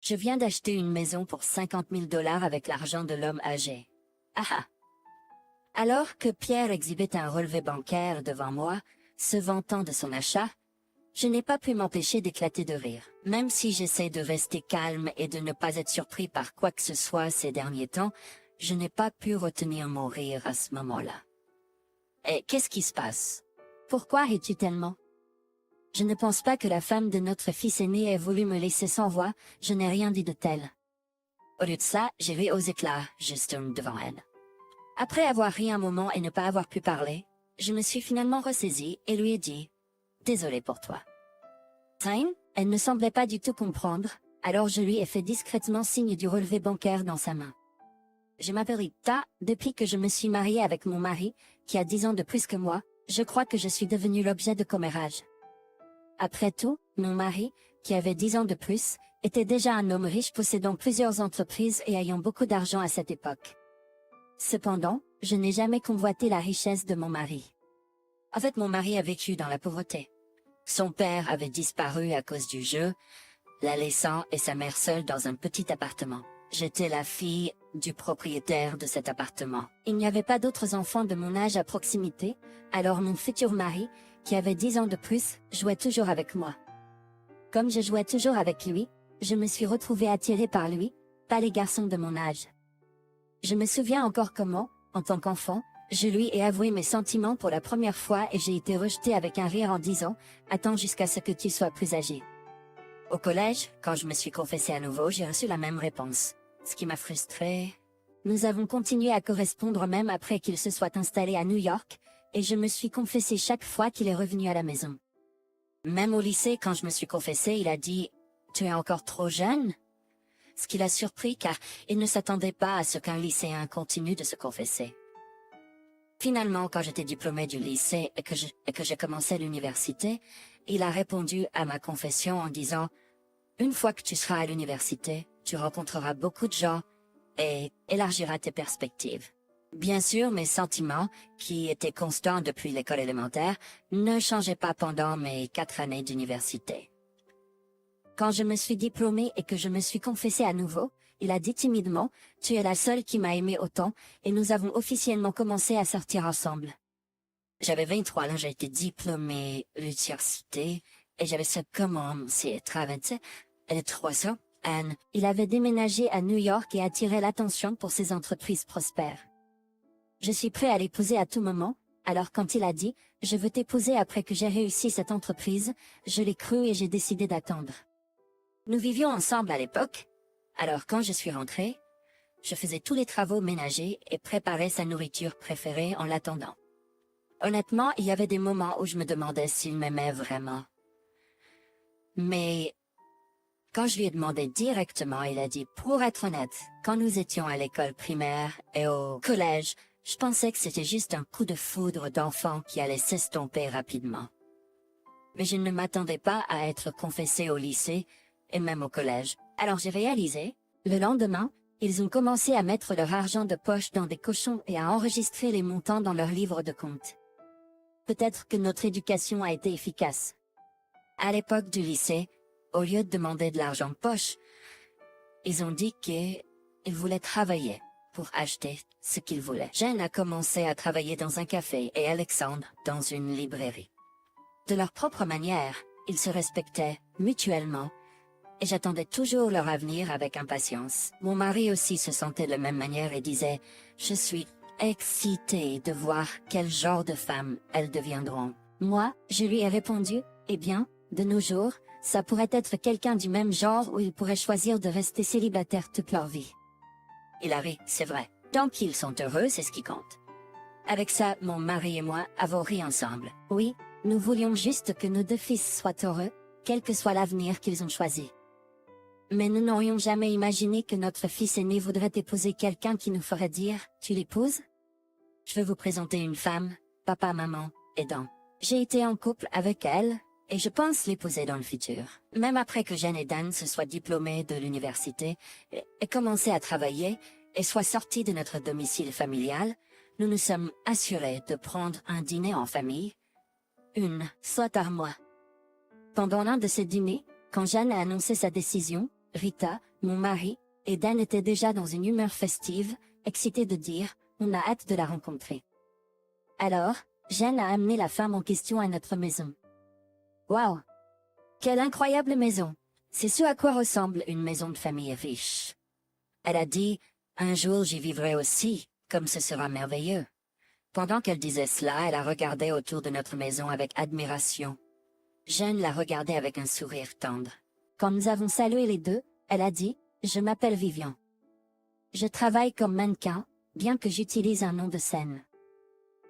Je viens d'acheter une maison pour 50 000 $ avec l'argent de l'homme âgé. Ah ah. Alors que Pierre exhibait un relevé bancaire devant moi, se vantant de son achat, je n'ai pas pu m'empêcher d'éclater de rire. Même si j'essaie de rester calme et de ne pas être surpris par quoi que ce soit ces derniers temps, je n'ai pas pu retenir mon rire à ce moment-là. Et qu'est-ce qui se passe? Pourquoi ris-tu tellement? Je ne pense pas que la femme de notre fils aîné ait voulu me laisser sans voix, je n'ai rien dit de tel. Au lieu de ça, j'ai ri aux éclats, juste devant elle. Après avoir ri un moment et ne pas avoir pu parler, je me suis finalement ressaisie et lui ai dit « Désolée pour toi ». Elle ne semblait pas du tout comprendre, alors je lui ai fait discrètement signe du relevé bancaire dans sa main. Je m'appelle Rita, depuis que je me suis mariée avec mon mari, qui a 10 ans de plus que moi, je crois que je suis devenue l'objet de commérage. Après tout, mon mari, qui avait 10 ans de plus, était déjà un homme riche possédant plusieurs entreprises et ayant beaucoup d'argent à cette époque. Cependant, je n'ai jamais convoité la richesse de mon mari. En fait, mon mari a vécu dans la pauvreté. Son père avait disparu à cause du jeu, la laissant et sa mère seule dans un petit appartement. J'étais la fille du propriétaire de cet appartement. Il n'y avait pas d'autres enfants de mon âge à proximité, alors mon futur mari, qui avait 10 ans de plus, jouait toujours avec moi. Comme je jouais toujours avec lui, je me suis retrouvée attirée par lui, pas les garçons de mon âge. Je me souviens encore comment, en tant qu'enfant, je lui ai avoué mes sentiments pour la première fois et j'ai été rejetée avec un rire en disant « Attends jusqu'à ce que tu sois plus âgé ». Au collège, quand je me suis confessée à nouveau, j'ai reçu la même réponse, ce qui m'a frustrée. Nous avons continué à correspondre même après qu'il se soit installé à New York, et je me suis confessée chaque fois qu'il est revenu à la maison. Même au lycée, quand je me suis confessée, il a dit « Tu es encore trop jeune ?» Ce qui l'a surpris car il ne s'attendait pas à ce qu'un lycéen continue de se confesser. Finalement, quand j'étais diplômée du lycée et que j'ai commencé l'université, il a répondu à ma confession en disant « Une fois que tu seras à l'université, tu rencontreras beaucoup de gens et élargiras tes perspectives. » Bien sûr, mes sentiments, qui étaient constants depuis l'école élémentaire, ne changeaient pas pendant mes 4 années d'université. Quand je me suis diplômée et que je me suis confessée à nouveau, il a dit timidement « Tu es la seule qui m'a aimé autant » et nous avons officiellement commencé à sortir ensemble. J'avais 23 ans, j'ai été diplômée de l'université et j'avais commencé à travailler. Elle est 300. Anne, il avait déménagé à New York et attirait l'attention pour ses entreprises prospères. Je suis prêt à l'épouser à tout moment, alors quand il a dit « Je veux t'épouser après que j'ai réussi cette entreprise », je l'ai cru et j'ai décidé d'attendre. Nous vivions ensemble à l'époque, alors quand je suis rentrée, je faisais tous les travaux ménagers et préparais sa nourriture préférée en l'attendant. Honnêtement, il y avait des moments où je me demandais s'il m'aimait vraiment. Mais quand je lui ai demandé directement, il a dit « Pour être honnête, quand nous étions à l'école primaire et au collège, je pensais que c'était juste un coup de foudre d'enfant qui allait s'estomper rapidement. Mais je ne m'attendais pas à être confessée au lycée et même au collège. Alors j'ai réalisé, le lendemain, ils ont commencé à mettre leur argent de poche dans des cochons et à enregistrer les montants dans leur livre de compte. Peut-être que notre éducation a été efficace. À l'époque du lycée, au lieu de demander de l'argent de poche, ils ont dit qu'ils voulaient travailler pour acheter ce qu'ils voulaient. Jen a commencé à travailler dans un café et Alexandre dans une librairie. De leur propre manière, ils se respectaient mutuellement et j'attendais toujours leur avenir avec impatience. Mon mari aussi se sentait de la même manière et disait « Je suis excitée de voir quel genre de femme elles deviendront. » Moi, je lui ai répondu « Eh bien, de nos jours, ça pourrait être quelqu'un du même genre où ils pourraient choisir de rester célibataires toute leur vie. » Il a ri, c'est vrai. Tant qu'ils sont heureux, c'est ce qui compte. Avec ça, mon mari et moi avons ri ensemble. Oui, nous voulions juste que nos 2 fils soient heureux, quel que soit l'avenir qu'ils ont choisi. Mais nous n'aurions jamais imaginé que notre fils aîné voudrait épouser quelqu'un qui nous ferait dire « Tu l'épouses ?» Je veux vous présenter une femme, papa, maman, aidant. J'ai été en couple avec elle, et je pense l'épouser dans le futur. Même après que Jen et Dan se soient diplômés de l'université, et commencé à travailler, et soient sortis de notre domicile familial, nous nous sommes assurés de prendre un dîner en famille, une fois par mois. Pendant l'un de ces dîners, quand Jeanne a annoncé sa décision, Rita, mon mari, et Dan était déjà dans une humeur festive, excité de dire « on a hâte de la rencontrer ». Alors, Jen a amené la femme en question à notre maison. Waouh! Quelle incroyable maison! C'est ce à quoi ressemble une maison de famille riche. Elle a dit « un jour j'y vivrai aussi, comme ce sera merveilleux ». Pendant qu'elle disait cela, elle a regardé autour de notre maison avec admiration. Jen la regardait avec un sourire tendre. Quand nous avons salué les deux, elle a dit « je m'appelle Vivian. Je travaille comme mannequin, bien que j'utilise un nom de scène. »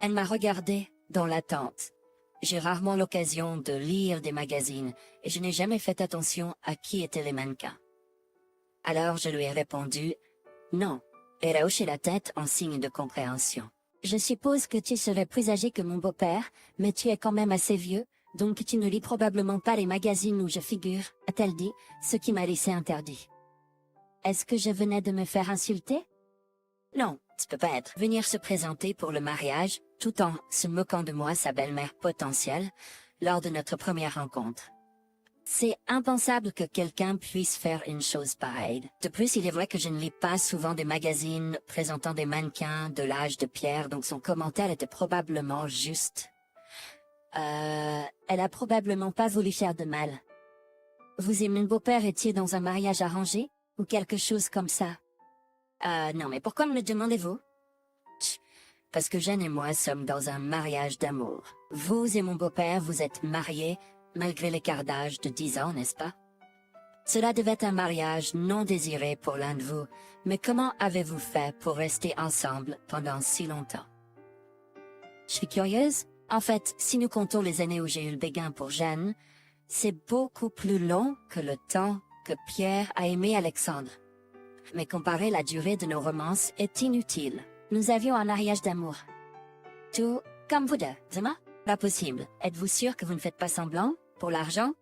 Elle m'a regardé, dans l'attente. J'ai rarement l'occasion de lire des magazines, et je n'ai jamais fait attention à qui étaient les mannequins. Alors je lui ai répondu « non », et elle a hoché la tête en signe de compréhension. « Je suppose que tu serais plus âgé que mon beau-père, mais tu es quand même assez vieux, donc tu ne lis probablement pas les magazines où je figure, a-t-elle dit, ce qui m'a laissé interdit. Est-ce que je venais de me faire insulter? Non, ça peut pas être. Venir se présenter pour le mariage, tout en se moquant de moi, sa belle-mère potentielle, lors de notre première rencontre. C'est impensable que quelqu'un puisse faire une chose pareille. De plus, il est vrai que je ne lis pas souvent des magazines présentant des mannequins de l'âge de pierre, donc son commentaire était probablement juste. Elle a probablement pas voulu faire de mal. Vous et mon beau-père étiez dans un mariage arrangé, ou quelque chose comme ça? Non, mais pourquoi me le demandez-vous? Parce que Jen et moi sommes dans un mariage d'amour. Vous et mon beau-père, vous êtes mariés, malgré l'écart d'âge de 10 ans, n'est-ce pas? Cela devait être un mariage non désiré pour l'un de vous, mais comment avez-vous fait pour rester ensemble pendant si longtemps? Je suis curieuse. En fait, si nous comptons les années où j'ai eu le béguin pour Jen, c'est beaucoup plus long que le temps que Pierre a aimé Alexandre. Mais comparer la durée de nos romances est inutile. Nous avions un mariage d'amour. Tout comme vous deux, Zema? Pas possible. Êtes-vous sûr que vous ne faites pas semblant, pour l'argent?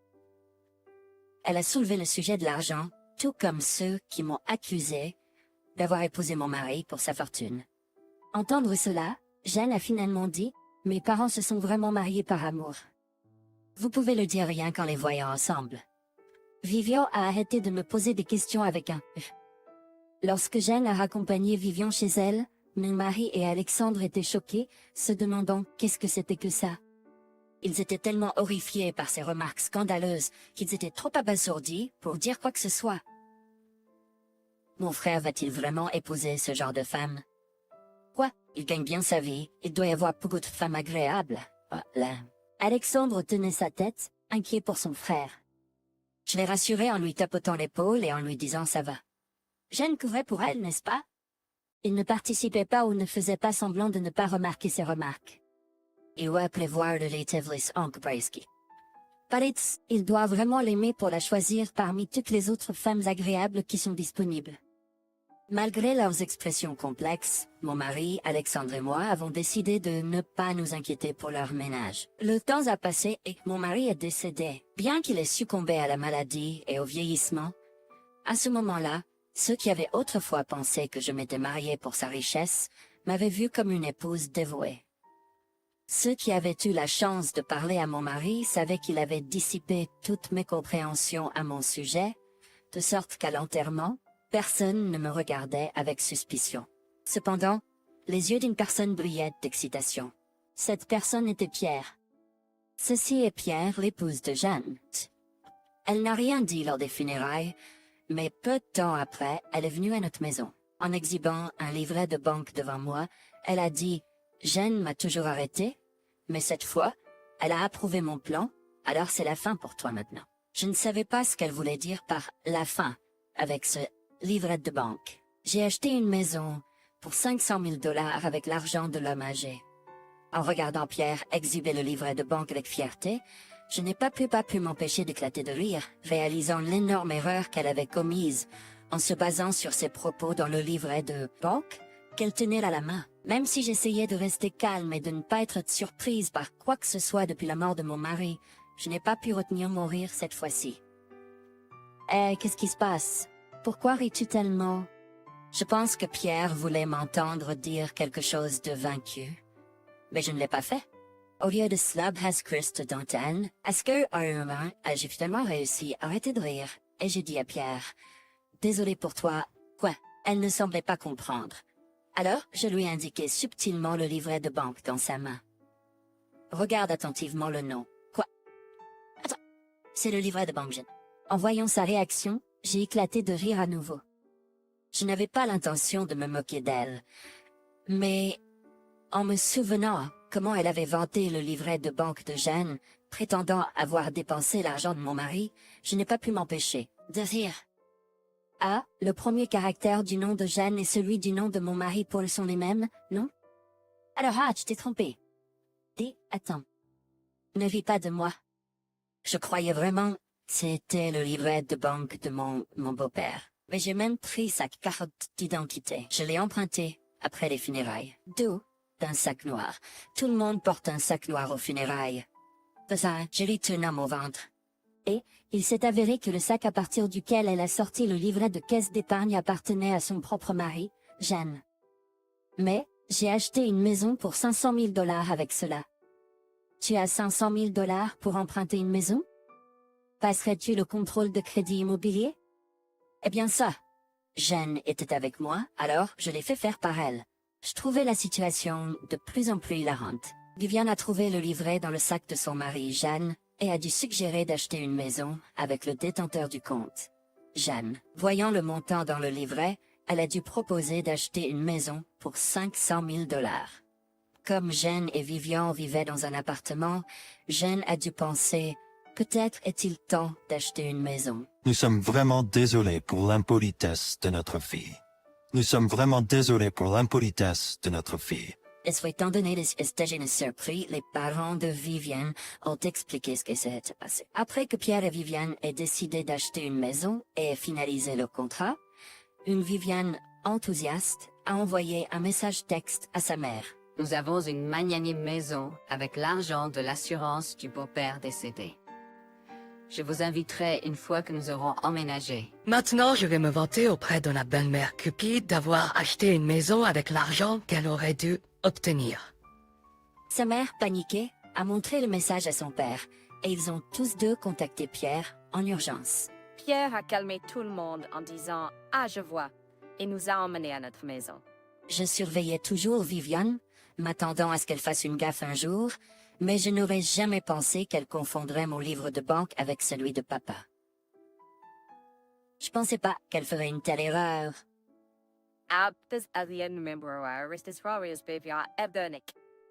Elle a soulevé le sujet de l'argent, tout comme ceux qui m'ont accusé d'avoir épousé mon mari pour sa fortune. Entendre cela, Jen a finalement dit « Mes parents se sont vraiment mariés par amour. » Vous pouvez le dire rien qu'en les voyant ensemble. Vivian a arrêté de me poser des questions avec un « Lorsque Jen a raccompagné Vivian chez elle, mon mari et Alexandre étaient choqués, se demandant qu'est-ce que c'était que ça. Ils étaient tellement horrifiés par ces remarques scandaleuses qu'ils étaient trop abasourdis pour dire quoi que ce soit. Mon frère va-t-il vraiment épouser ce genre de femme? Quoi? Il gagne bien sa vie, il doit y avoir beaucoup de femmes agréables. Ah, là. Alexandre tenait sa tête, inquiet pour son frère. Je l'ai rassuré en lui tapotant l'épaule et en lui disant ça va. Jen courait pour elle, n'est-ce pas? Il ne participait pas ou ne faisait pas semblant de ne pas remarquer ses remarques. Il va prévoir de l'établis Ankbraiski. Paritz, il doit vraiment l'aimer pour la choisir parmi toutes les autres femmes agréables qui sont disponibles. Malgré leurs expressions complexes, mon mari, Alexandre et moi avons décidé de ne pas nous inquiéter pour leur ménage. Le temps a passé et mon mari est décédé. Bien qu'il ait succombé à la maladie et au vieillissement, à ce moment-là, ceux qui avaient autrefois pensé que je m'étais mariée pour sa richesse m'avaient vue comme une épouse dévouée. Ceux qui avaient eu la chance de parler à mon mari savaient qu'il avait dissipé toute mécompréhension à mon sujet, de sorte qu'à l'enterrement, personne ne me regardait avec suspicion. Cependant, les yeux d'une personne brillaient d'excitation. Cette personne était Pierre. Ceci est Pierre, l'épouse de Jeanne. Elle n'a rien dit lors des funérailles, mais peu de temps après, elle est venue à notre maison. En exhibant un livret de banque devant moi, elle a dit « Jeanne m'a toujours arrêté, mais cette fois, elle a approuvé mon plan, alors c'est la fin pour toi maintenant. » Je ne savais pas ce qu'elle voulait dire par « la fin » avec ce livret de banque. J'ai acheté une maison pour 500 000 $ avec l'argent de l'homme âgé. En regardant Pierre exhiber le livret de banque avec fierté, je n'ai pas pu m'empêcher d'éclater de rire, réalisant l'énorme erreur qu'elle avait commise en se basant sur ses propos dans le livret de banque qu'elle tenait à la main. Même si j'essayais de rester calme et de ne pas être surprise par quoi que ce soit depuis la mort de mon mari, je n'ai pas pu retenir mon rire cette fois-ci. « qu'est-ce qui se passe? Pourquoi ris-tu tellement? » Je pense que Pierre voulait m'entendre dire quelque chose de vaincu, mais je ne l'ai pas fait. Au lieu de cela, Christ Danton, est-ce que, à un moment, j'ai finalement réussi à arrêter de rire, et j'ai dit à Pierre, désolé pour toi. Quoi? Elle ne semblait pas comprendre. Alors, je lui indiquai subtilement le livret de banque dans sa main. Regarde attentivement le nom. Quoi? Attends, c'est le livret de banque, Jen. En voyant sa réaction, j'ai éclaté de rire à nouveau. Je n'avais pas l'intention de me moquer d'elle. Mais, en me souvenant comment elle avait vanté le livret de banque de Jeanne, prétendant avoir dépensé l'argent de mon mari, je n'ai pas pu m'empêcher de rire. Ah, le premier caractère du nom de Jeanne et celui du nom de mon mari Paul sont les mêmes, non? Alors tu t'es trompé. Attends. Ne ris pas de moi. Je croyais vraiment que c'était le livret de banque de mon beau-père. Mais j'ai même pris sa carte d'identité. Je l'ai emprunté après les funérailles. D'où? D'un sac noir. Tout le monde porte un sac noir aux funérailles. De ça, je lui tourne à mon ventre. Et, il s'est avéré que le sac à partir duquel elle a sorti le livret de caisse d'épargne appartenait à son propre mari, Jeanne. Mais, j'ai acheté une maison pour 500 000 $ avec cela. Tu as 500 000 $ pour emprunter une maison? Passerais-tu le contrôle de crédit immobilier? Eh bien ça. Jeanne était avec moi, alors je l'ai fait faire par elle. Je trouvais la situation de plus en plus hilarante. Viviane a trouvé le livret dans le sac de son mari, Jeanne, et a dû suggérer d'acheter une maison avec le détenteur du compte. Jeanne, voyant le montant dans le livret, elle a dû proposer d'acheter une maison pour 500 000 $. Comme Jeanne et Viviane vivaient dans un appartement, Jeanne a dû penser, peut-être est-il temps d'acheter une maison. Nous sommes vraiment désolés pour l'impolitesse de notre fille. Nous sommes vraiment désolés pour l'impolitesse de notre fille. Et étant donné les stagines surpris, les parents de Viviane ont expliqué ce qui s'est passé. Après que Pierre et Viviane aient décidé d'acheter une maison et finalisé le contrat, une Viviane enthousiaste a envoyé un message texte à sa mère. Nous avons une magnanime maison avec l'argent de l'assurance du beau-père décédé. Je vous inviterai une fois que nous aurons emménagé. Maintenant, je vais me vanter auprès de la belle-mère Cupide d'avoir acheté une maison avec l'argent qu'elle aurait dû obtenir. Sa mère, paniquée, a montré le message à son père, et ils ont tous deux contacté Pierre en urgence. Pierre a calmé tout le monde en disant « Ah, je vois », et nous a emmenés à notre maison. Je surveillais toujours Viviane, m'attendant à ce qu'elle fasse une gaffe un jour, mais je n'aurais jamais pensé qu'elle confondrait mon livre de banque avec celui de papa. Je pensais pas qu'elle ferait une telle erreur.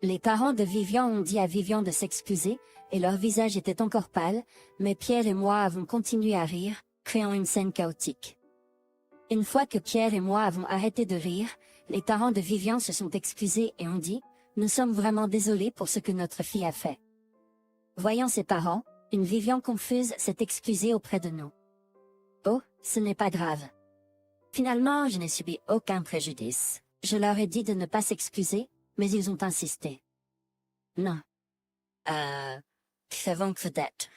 Les parents de Vivian ont dit à Vivian de s'excuser, et leur visage était encore pâle, mais Pierre et moi avons continué à rire, créant une scène chaotique. Une fois que Pierre et moi avons arrêté de rire, les parents de Vivian se sont excusés et ont dit « Nous sommes vraiment désolés pour ce que notre fille a fait. » Voyant ses parents, une Vivian confuse s'est excusée auprès de nous. Oh, ce n'est pas grave. Finalement, je n'ai subi aucun préjudice. Je leur ai dit de ne pas s'excuser, mais ils ont insisté. Non. Savons que peut-être,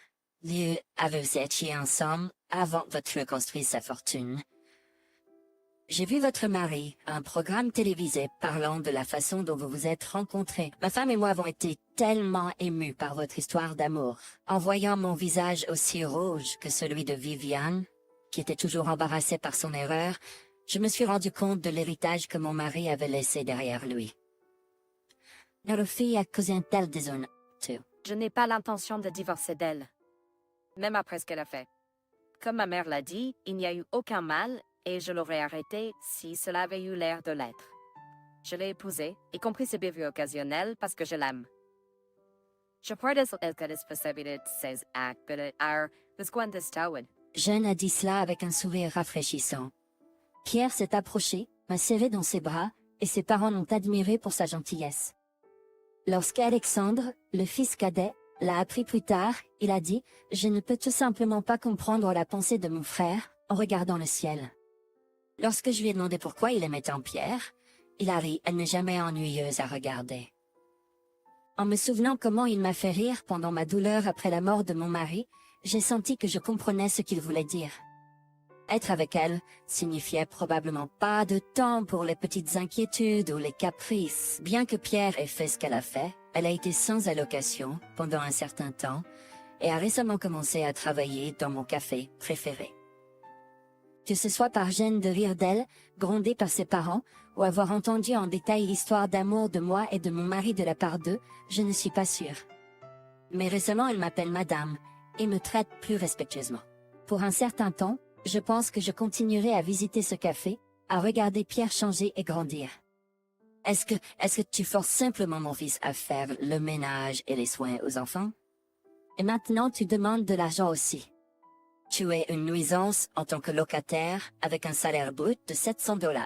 vous étiez ensemble avant que votre construise sa fortune. J'ai vu votre mari, un programme télévisé parlant de la façon dont vous vous êtes rencontrés. Ma femme et moi avons été tellement émus par votre histoire d'amour. En voyant mon visage aussi rouge que celui de Viviane, qui était toujours embarrassée par son erreur, je me suis rendu compte de l'héritage que mon mari avait laissé derrière lui. Notre fille a causé un tel déshonneur. Je n'ai pas l'intention de divorcer d'elle, même après ce qu'elle a fait. Comme ma mère l'a dit, il n'y a eu aucun mal et je l'aurais arrêté si cela avait eu l'air de l'être. Je l'ai épousée, y compris ses bévues occasionnels, parce que je l'aime. Je crois que ses actes Jeanne a dit cela avec un sourire rafraîchissant. Pierre s'est approché, m'a serré dans ses bras, et ses parents l'ont admiré pour sa gentillesse. Lorsqu'Alexandre, le fils cadet, l'a appris plus tard, il a dit « Je ne peux tout simplement pas comprendre la pensée de mon frère en regardant le ciel. » Lorsque je lui ai demandé pourquoi il aimait tant Pierre, il a ri, elle n'est jamais ennuyeuse à regarder. En me souvenant comment il m'a fait rire pendant ma douleur après la mort de mon mari, j'ai senti que je comprenais ce qu'il voulait dire. Être avec elle signifiait probablement pas de temps pour les petites inquiétudes ou les caprices. Bien que Pierre ait fait ce qu'elle a fait, elle a été sans allocation pendant un certain temps et a récemment commencé à travailler dans mon café préféré. Que ce soit par gêne de rire d'elle, grondée par ses parents, ou avoir entendu en détail l'histoire d'amour de moi et de mon mari de la part d'eux, je ne suis pas sûre. Mais récemment elle m'appelle madame, et me traite plus respectueusement. Pour un certain temps, je pense que je continuerai à visiter ce café, à regarder Pierre changer et grandir. Est-ce que tu forces simplement mon fils à faire le ménage et les soins aux enfants? Et maintenant tu demandes de l'argent aussi. Tu es une nuisance en tant que locataire avec un salaire brut de 700 $.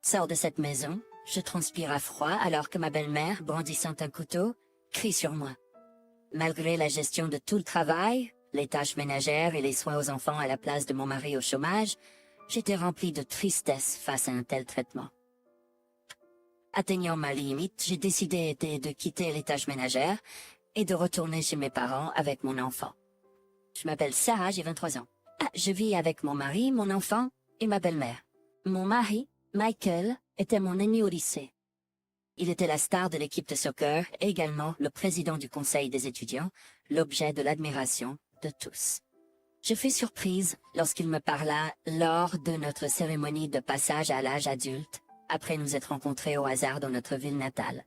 Sors de cette maison, je transpire à froid alors que ma belle-mère, brandissant un couteau, crie sur moi. Malgré la gestion de tout le travail, les tâches ménagères et les soins aux enfants à la place de mon mari au chômage, j'étais remplie de tristesse face à un tel traitement. Atteignant ma limite, j'ai décidé de quitter les tâches ménagères et de retourner chez mes parents avec mon enfant. Je m'appelle Sarah, j'ai 23 ans. Je vis avec mon mari, mon enfant et ma belle-mère. Mon mari, Michael, était mon ennemi au lycée. Il était la star de l'équipe de soccer et également le président du conseil des étudiants, l'objet de l'admiration de tous. Je fus surprise lorsqu'il me parla lors de notre cérémonie de passage à l'âge adulte, après nous être rencontrés au hasard dans notre ville natale.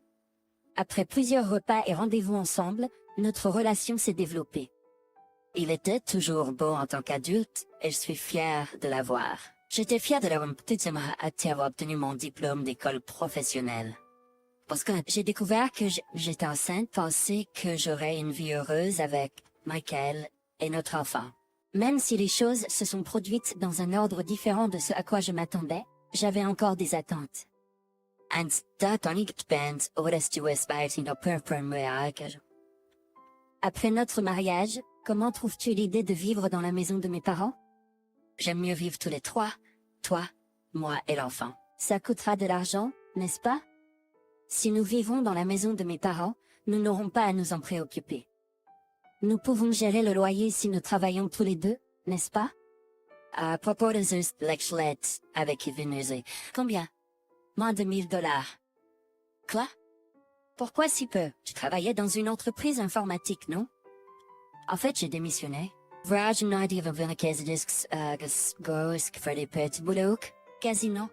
Après plusieurs repas et rendez-vous ensemble, notre relation s'est développée. Il était toujours beau en tant qu'adulte et je suis fière de l'avoir. J'étais fière de l'avoir avoir obtenu mon diplôme d'école professionnelle. Parce que j'ai découvert que j'étais enceinte, pensé que j'aurais une vie heureuse avec Michael et notre enfant. Même si les choses se sont produites dans un ordre différent de ce à quoi je m'attendais, j'avais encore des attentes. Après notre mariage, comment trouves-tu l'idée de vivre dans la maison de mes parents? J'aime mieux vivre tous les trois, toi, moi et l'enfant. Ça coûtera de l'argent, n'est-ce pas? Si nous vivons dans la maison de mes parents, nous n'aurons pas à nous en préoccuper. Nous pouvons gérer le loyer si nous travaillons tous les deux, n'est-ce pas? À propos de ce Lexlet avec Venise, combien? Moins de 1000 $. Quoi? Pourquoi si peu? Tu travaillais dans une entreprise informatique, non? En fait, j'ai démissionné. Casino.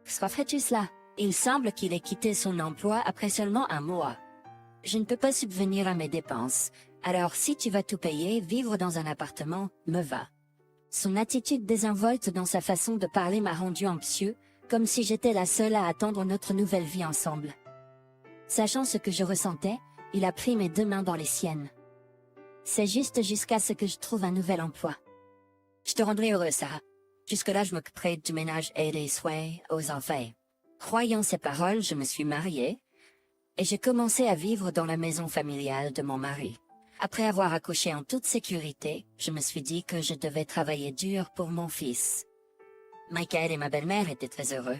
Pourquoi ferais-tu cela? Il semble qu'il ait quitté son emploi après seulement un mois. Je ne peux pas subvenir à mes dépenses, alors si tu vas tout payer, vivre dans un appartement me va. Son attitude désinvolte dans sa façon de parler m'a rendu anxieux, comme si j'étais la seule à attendre notre nouvelle vie ensemble. Sachant ce que je ressentais, il a pris mes deux mains dans les siennes. C'est juste jusqu'à ce que je trouve un nouvel emploi. Je te rendrai heureux, Sarah. Jusque-là, je m'occuperai du ménage et des soins aux enfants. Croyant ces paroles, je me suis mariée, et j'ai commencé à vivre dans la maison familiale de mon mari. Après avoir accouché en toute sécurité, je me suis dit que je devais travailler dur pour mon fils. Michael et ma belle-mère étaient très heureux.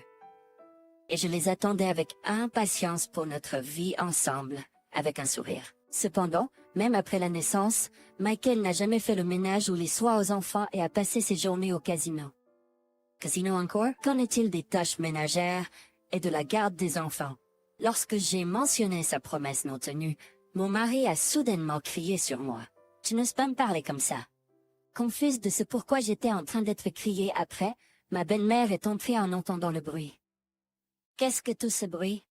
Et je les attendais avec impatience pour notre vie ensemble, avec un sourire. Cependant, même après la naissance, Michael n'a jamais fait le ménage ou les soins aux enfants et a passé ses journées au casino. Casino encore? Qu'en est-il des tâches ménagères et de la garde des enfants? Lorsque j'ai mentionné sa promesse non tenue, mon mari a soudainement crié sur moi. « Tu n'oses pas me parler comme ça. » Confuse de ce pourquoi j'étais en train d'être criée après, ma belle-mère est entrée en entendant le bruit. Qu'est-ce que tout ce bruit?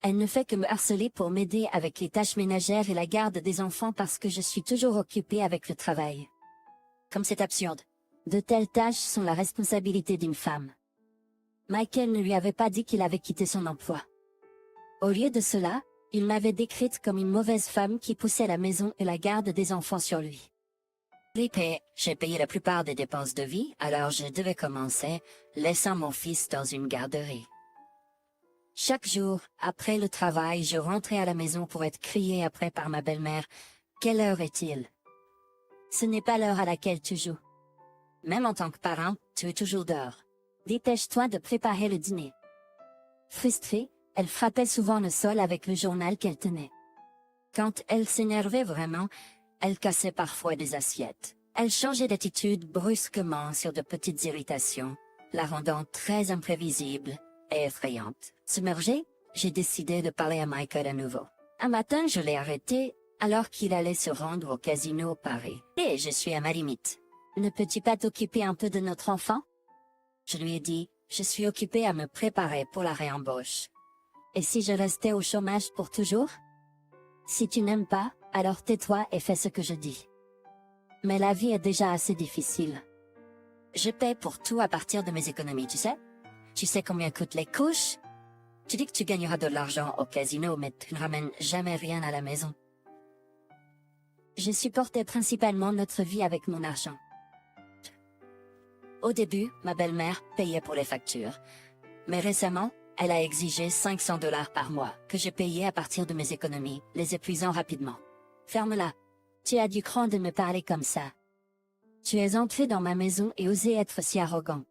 Elle ne fait que me harceler pour m'aider avec les tâches ménagères et la garde des enfants parce que je suis toujours occupée avec le travail. Comme c'est absurde. De telles tâches sont la responsabilité d'une femme. Michael ne lui avait pas dit qu'il avait quitté son emploi. Au lieu de cela, il m'avait décrite comme une mauvaise femme qui poussait la maison et la garde des enfants sur lui. J'ai payé la plupart des dépenses de vie, alors je devais commencer, laissant mon fils dans une garderie. Chaque jour, après le travail, je rentrais à la maison pour être criée après par ma belle-mère. « Quelle heure est-il? » Ce n'est pas l'heure à laquelle tu joues. Même en tant que parent, tu es toujours dehors. Dépêche-toi de préparer le dîner. Frustrée, elle frappait souvent le sol avec le journal qu'elle tenait. Quand elle s'énervait vraiment, elle cassait parfois des assiettes. Elle changeait d'attitude brusquement sur de petites irritations, la rendant très imprévisible et effrayante. Submergée, j'ai décidé de parler à Michael à nouveau. Un matin, je l'ai arrêté alors qu'il allait se rendre au casino Paris. Et je suis à ma limite. Ne peux-tu pas t'occuper un peu de notre enfant? Je lui ai dit, je suis occupée à me préparer pour la réembauche. Et si je restais au chômage pour toujours? Si tu n'aimes pas, alors tais-toi et fais ce que je dis. Mais la vie est déjà assez difficile. Je paie pour tout à partir de mes économies, tu sais? Tu sais combien coûtent les couches? Tu dis que tu gagneras de l'argent au casino, mais tu ne ramènes jamais rien à la maison. Je supportais principalement notre vie avec mon argent. Au début, ma belle-mère payait pour les factures. Mais récemment, elle a exigé 500 $ par mois, que je payais à partir de mes économies, les épuisant rapidement. Ferme-la. Tu as du cran de me parler comme ça. Tu es entré dans ma maison et osé être si arrogant.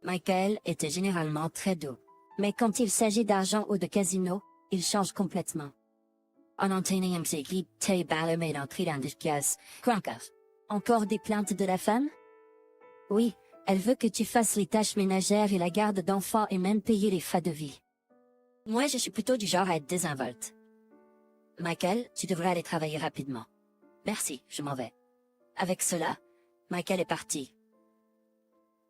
Michael était généralement très doux. Mais quand il s'agit d'argent ou de casino, il change complètement. En entendant qui t'es balamé d'entrer dans des pièces. Encore des plaintes de la femme? Oui, elle veut que tu fasses les tâches ménagères et la garde d'enfants et même payer les frais de vie. Moi, je suis plutôt du genre à être désinvolte. Michael, tu devrais aller travailler rapidement. Merci, je m'en vais. Avec cela, Michael est parti.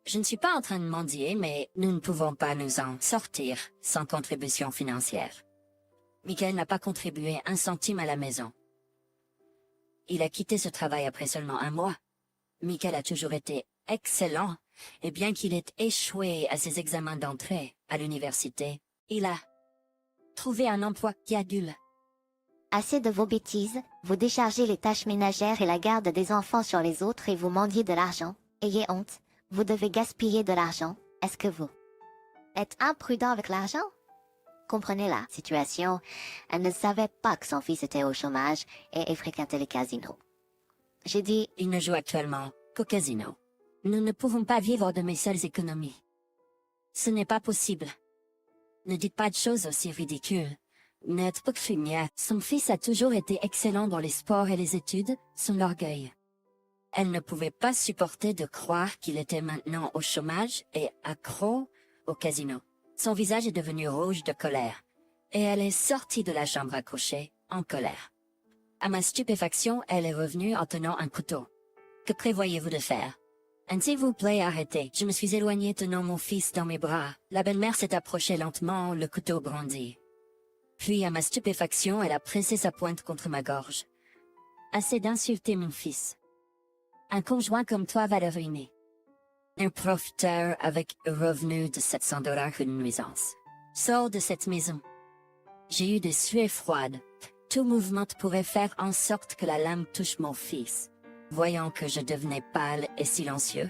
Je ne suis pas en train de mendier, mais nous ne pouvons pas nous en sortir sans contribution financière. Michael n'a pas contribué un centime à la maison. Il a quitté ce travail après seulement 1 mois. Michael a toujours été excellent, et bien qu'il ait échoué à ses examens d'entrée à l'université, il a trouvé un emploi qui adule. Assez de vos bêtises, vous déchargez les tâches ménagères et la garde des enfants sur les autres et vous mendiez de l'argent. Ayez honte, vous devez gaspiller de l'argent. Est-ce que vous êtes imprudent avec l'argent? Comprenez la situation, elle ne savait pas que son fils était au chômage et fréquentait les casinos. J'ai dit, Il ne joue actuellement qu'au casino. Nous ne pouvons pas vivre de mes seules économies. Ce n'est pas possible. Ne dites pas de choses aussi ridicules. Notre Pokfinia, son fils a toujours été excellent dans les sports et les études, son orgueil. Elle ne pouvait pas supporter de croire qu'il était maintenant au chômage et accro au casino. Son visage est devenu rouge de colère, et elle est sortie de la chambre à coucher, en colère. À ma stupéfaction, elle est revenue en tenant un couteau. Que prévoyez-vous de faire? S'il vous plaît, arrêtez. Je me suis éloignée tenant mon fils dans mes bras. La belle-mère s'est approchée lentement, le couteau brandi. Puis, à ma stupéfaction, elle a pressé sa pointe contre ma gorge. Assez d'insulter mon fils. Un conjoint comme toi va le ruiner. Un profiteur avec un revenu de 700 $ une nuisance. Sors de cette maison. J'ai eu des sueurs froides. Tout mouvement pourrait faire en sorte que la lame touche mon fils. Voyant que je devenais pâle et silencieux,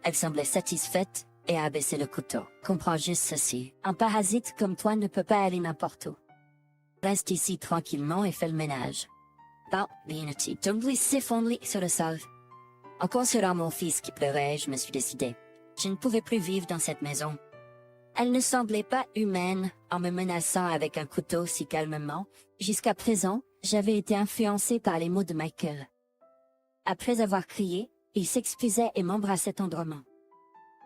elle semblait satisfaite et a abaissé le couteau. Comprends juste ceci. Un parasite comme toi ne peut pas aller n'importe où. Reste ici tranquillement et fais le ménage. Bon, bien petit. Tombe-lui siphonne-lui sur le sol. En considérant mon fils qui pleurait, je me suis décidé. Je ne pouvais plus vivre dans cette maison. Elle ne semblait pas humaine en me menaçant avec un couteau si calmement. Jusqu'à présent, j'avais été influencée par les mots de Michael. Après avoir crié, il s'excusait et m'embrassait tendrement,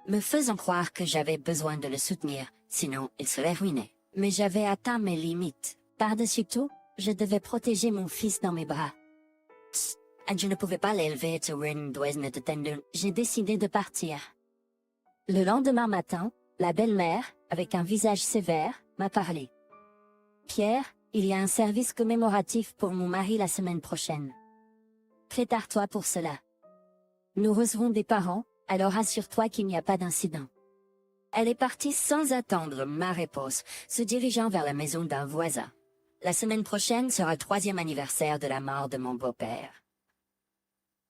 me faisant croire que j'avais besoin de le soutenir, sinon il serait ruiné. Mais j'avais atteint mes limites. Par-dessus tout, je devais protéger mon fils dans mes bras. Je ne pouvais pas l'élever sur une douzaine de tendons. J'ai décidé de partir. Le lendemain matin, la belle-mère, avec un visage sévère, m'a parlé. Pierre, il y a un service commémoratif pour mon mari la semaine prochaine. Prépare-toi pour cela. Nous recevons des parents, alors assure-toi qu'il n'y a pas d'incident. Elle est partie sans attendre ma réponse, se dirigeant vers la maison d'un voisin. La semaine prochaine sera le 3e anniversaire de la mort de mon beau-père.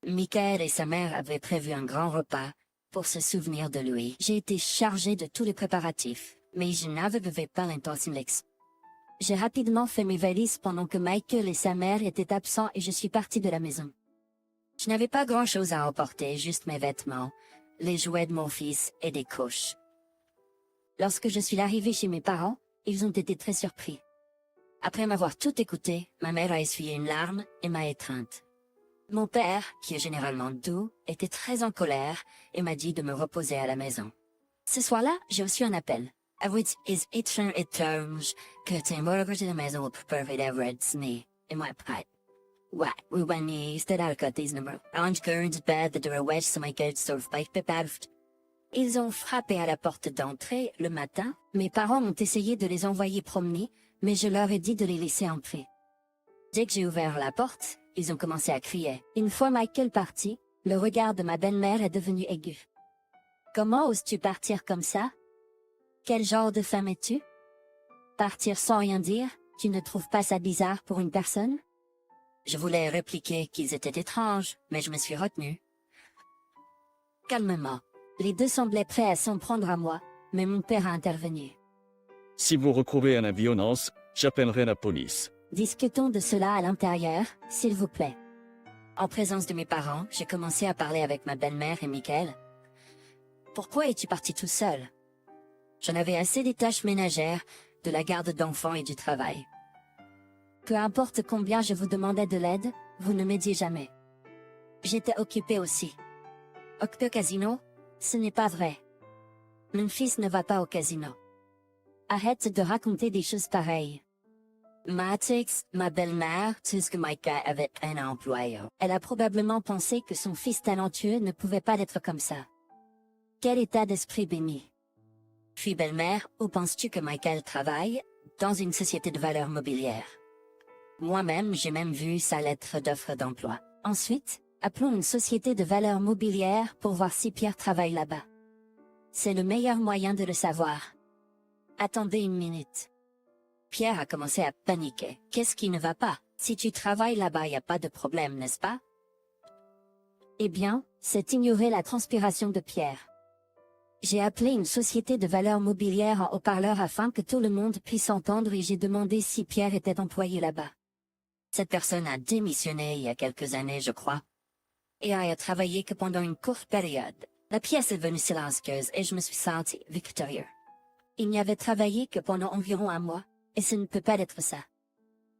Michael et sa mère avaient prévu un grand repas pour se souvenir de lui. J'ai été chargée de tous les préparatifs, mais je n'avais pas l'intention d'ex. J'ai rapidement fait mes valises pendant que Michael et sa mère étaient absents et je suis partie de la maison. Je n'avais pas grand-chose à emporter, juste mes vêtements, les jouets de mon fils et des couches. Lorsque je suis arrivée chez mes parents, ils ont été très surpris. Après m'avoir tout écouté, ma mère a essuyé une larme et m'a étreinte. Mon père, qui est généralement doux, était très en colère et m'a dit de me reposer à la maison. Ce soir-là, j'ai reçu un appel. Avouez étrange que tu es mort de la maison pour peur d'Everett et moi prête. we wani stedalcotes numero. Angurd bed de rewesh samaikel sauf pipepavt. Ils ont frappé à la porte d'entrée le matin. Mes parents ont essayé de les envoyer promener, mais je leur ai dit de les laisser entrer. Dès que j'ai ouvert la porte, ils ont commencé à crier. Une fois Michael parti, le regard de ma belle-mère est devenu aigu. Comment oses-tu partir comme ça? Quel genre de femme es-tu? Partir sans rien dire, tu ne trouves pas ça bizarre pour une personne? Je voulais répliquer qu'ils étaient étranges, mais je me suis retenue. Calmement. Les deux semblaient prêts à s'en prendre à moi, mais mon père a intervenu. Si vous recourez à la violence, j'appellerai la police. Discutons de cela à l'intérieur, s'il vous plaît. En présence de mes parents, j'ai commencé à parler avec ma belle-mère et Michael. Pourquoi es-tu parti tout seul? J'en avais assez des tâches ménagères, de la garde d'enfants et du travail. Peu importe combien je vous demandais de l'aide, vous ne m'aidiez jamais. J'étais occupée aussi. Au casino? Ce n'est pas vrai. Mon fils ne va pas au casino. Arrête de raconter des choses pareilles. Matix, ma belle-mère, que Micah avait un employé. Elle a probablement pensé que son fils talentueux ne pouvait pas être comme ça. Quel état d'esprit béni. Puis belle-mère, où penses-tu que Michael travaille? Dans une société de valeurs mobilières. Moi-même, j'ai même vu sa lettre d'offre d'emploi. Ensuite, appelons une société de valeurs mobilières pour voir si Pierre travaille là-bas. C'est le meilleur moyen de le savoir. Attendez une minute. Pierre a commencé à paniquer. Qu'est-ce qui ne va pas? Si tu travailles là-bas, y a pas de problème, n'est-ce pas? Eh bien, c'est ignorer la transpiration de Pierre. J'ai appelé une société de valeurs mobilières en haut-parleur afin que tout le monde puisse entendre et j'ai demandé si Pierre était employé là-bas. Cette personne a démissionné il y a quelques années, je crois, et a travaillé que pendant une courte période. La pièce est devenue silencieuse et je me suis senti victorieux. Il n'y avait travaillé que pendant environ un mois, et ce ne peut pas être ça.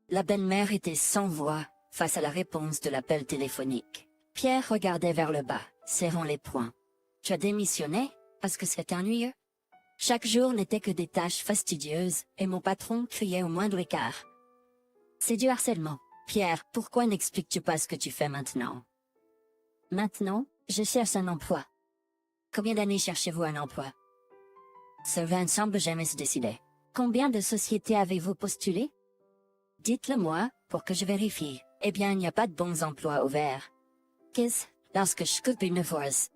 La belle-mère était sans voix face à la réponse de l'appel téléphonique. Pierre regardait vers le bas, serrant les poings. Tu as démissionné parce que c'est ennuyeux? Chaque jour n'était que des tâches fastidieuses et mon patron criait au moindre écart. C'est du harcèlement. Pierre, pourquoi n'expliques-tu pas ce que tu fais maintenant? Maintenant, je cherche un emploi. Combien d'années cherchez-vous un emploi? Cela ne semble jamais se décider. Combien de sociétés avez-vous postulé? Dites-le moi, pour que je vérifie. Eh bien, il n'y a pas de bons emplois ouverts. Qu'est-ce? Lorsque je coupe une force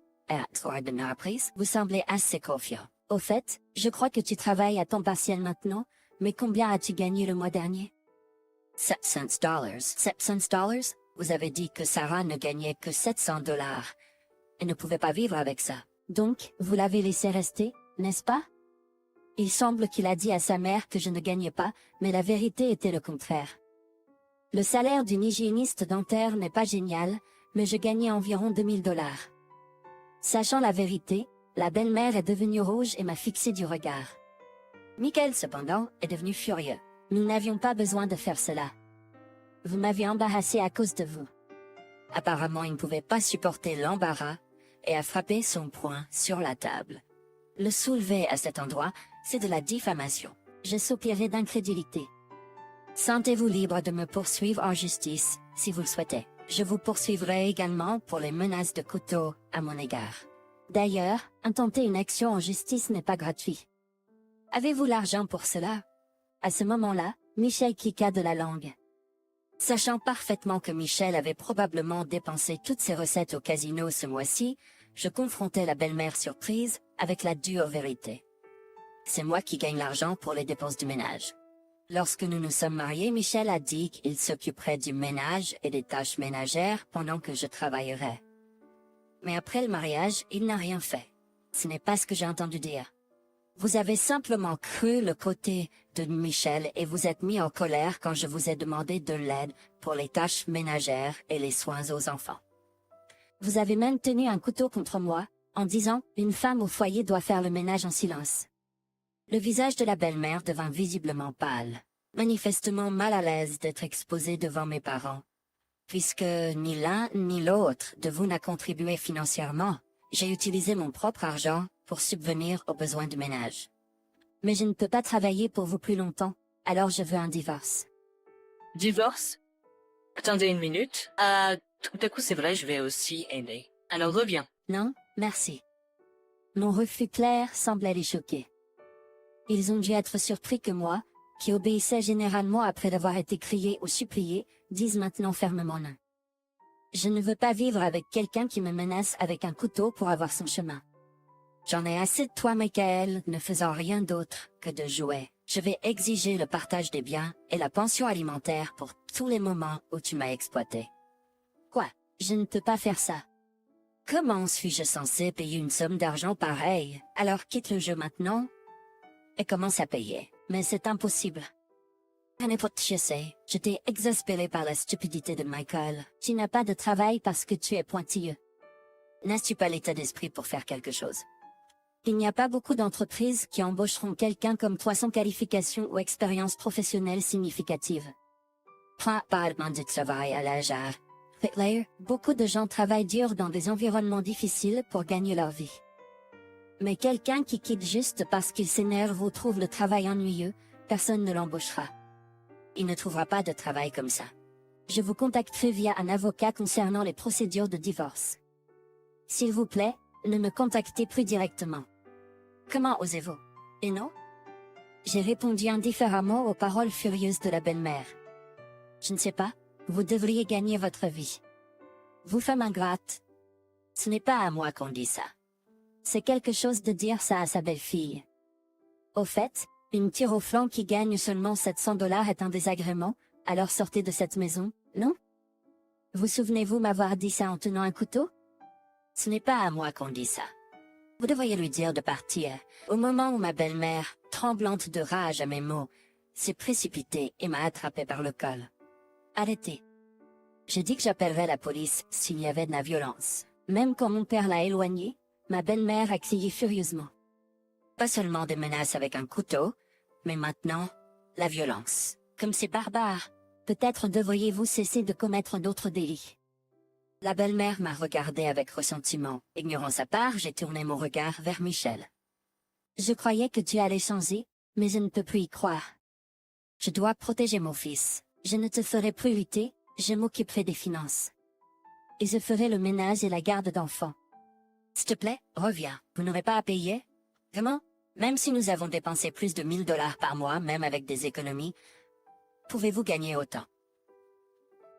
ordinaire, vous semblez assez confiant. Au fait, je crois que tu travailles à temps partiel maintenant, mais combien as-tu gagné le mois dernier? $700. $700? Vous avez dit que Sarah ne gagnait que $700. Elle ne pouvait pas vivre avec ça. Donc, vous l'avez laissé rester, n'est-ce pas? Il semble qu'il a dit à sa mère que je ne gagnais pas, mais la vérité était le contraire. Le salaire d'une hygiéniste dentaire n'est pas génial, mais je gagnais environ $2000. Sachant la vérité, la belle-mère est devenue rouge et m'a fixé du regard. Michael, cependant, est devenu furieux. Nous n'avions pas besoin de faire cela. Vous m'aviez embarrassé à cause de vous. Apparemment, il ne pouvait pas supporter l'embarras et a frappé son poing sur la table. Le soulever à cet endroit, c'est de la diffamation. Je soupirai d'incrédulité. Sentez-vous libre de me poursuivre en justice, si vous le souhaitez. Je vous poursuivrai également pour les menaces de couteau à mon égard. D'ailleurs, intenter une action en justice n'est pas gratuit. Avez-vous l'argent pour cela? À ce moment-là, Michel cliqua de la langue. Sachant parfaitement que Michel avait probablement dépensé toutes ses recettes au casino ce mois-ci, je confrontais la belle-mère surprise avec la dure vérité. C'est moi qui gagne l'argent pour les dépenses du ménage. Lorsque nous nous sommes mariés, Michel a dit qu'il s'occuperait du ménage et des tâches ménagères pendant que je travaillerais. Mais après le mariage, il n'a rien fait. Ce n'est pas ce que j'ai entendu dire. Vous avez simplement cru le côté de Michel et vous êtes mis en colère quand je vous ai demandé de l'aide pour les tâches ménagères et les soins aux enfants. Vous avez même tenu un couteau contre moi, en disant « Une femme au foyer doit faire le ménage en silence ». Le visage de la belle-mère devint visiblement pâle, manifestement mal à l'aise d'être exposée devant mes parents. Puisque ni l'un ni l'autre de vous n'a contribué financièrement, j'ai utilisé mon propre argent pour subvenir aux besoins du ménage. Mais je ne peux pas travailler pour vous plus longtemps, alors je veux un divorce. Divorce? Attendez une minute. Tout à coup, c'est vrai, je vais aussi aider. Alors reviens. Non, merci. Mon refus clair semblait les choquer. Ils ont dû être surpris que moi, qui obéissais généralement après d'avoir été crié ou supplié, dise maintenant fermement non. Je ne veux pas vivre avec quelqu'un qui me menace avec un couteau pour avoir son chemin. J'en ai assez de toi, Michael, ne faisant rien d'autre que de jouer. Je vais exiger le partage des biens et la pension alimentaire pour tous les moments où tu m'as exploité. Quoi? Je ne peux pas faire ça. Comment suis-je censé payer une somme d'argent pareille? Alors quitte le jeu maintenant et commence à payer. Mais c'est impossible. À n'importe qui sais, j'étais exaspéré par la stupidité de Michael. Tu n'as pas de travail parce que tu es pointilleux. N'as-tu pas l'état d'esprit pour faire quelque chose? Il n'y a pas beaucoup d'entreprises qui embaucheront quelqu'un comme toi sans qualification ou expérience professionnelle significative. Point parlement du travail à l'âge à Hitler, beaucoup de gens travaillent dur dans des environnements difficiles pour gagner leur vie. Mais quelqu'un qui quitte juste parce qu'il s'énerve ou trouve le travail ennuyeux, personne ne l'embauchera. Il ne trouvera pas de travail comme ça. Je vous contacterai via un avocat concernant les procédures de divorce. S'il vous plaît, ne me contactez plus directement. Comment osez-vous? Et non? J'ai répondu indifféremment aux paroles furieuses de la belle-mère. Je ne sais pas, vous devriez gagner votre vie. Vous femme ingrate. Ce n'est pas à moi qu'on dit ça. C'est quelque chose de dire ça à sa belle-fille. Au fait, une tire au flanc qui gagne seulement 700 $ est un désagrément, alors sortez de cette maison, non? Vous souvenez-vous m'avoir dit ça en tenant un couteau? Ce n'est pas à moi qu'on dit ça. Vous devriez lui dire de partir, au moment où ma belle-mère, tremblante de rage à mes mots, s'est précipitée et m'a attrapé par le col. Arrêtez. J'ai dit que j'appellerais la police s'il y avait de la violence. Même quand mon père l'a éloignée, ma belle-mère a crié furieusement. Pas seulement des menaces avec un couteau, mais maintenant, la violence. Comme c'est barbare, peut-être devriez-vous cesser de commettre d'autres délits. La belle-mère m'a regardé avec ressentiment. Ignorant sa part, j'ai tourné mon regard vers Michel. Je croyais que tu allais changer, mais je ne peux plus y croire. Je dois protéger mon fils. Je ne te ferai plus lutter, je m'occuperai des finances. Et je ferai le ménage et la garde d'enfants. S'il te plaît, reviens. Vous n'aurez pas à payer? Vraiment? Même si nous avons dépensé plus de 1000 $ par mois, même avec des économies, pouvez-vous gagner autant?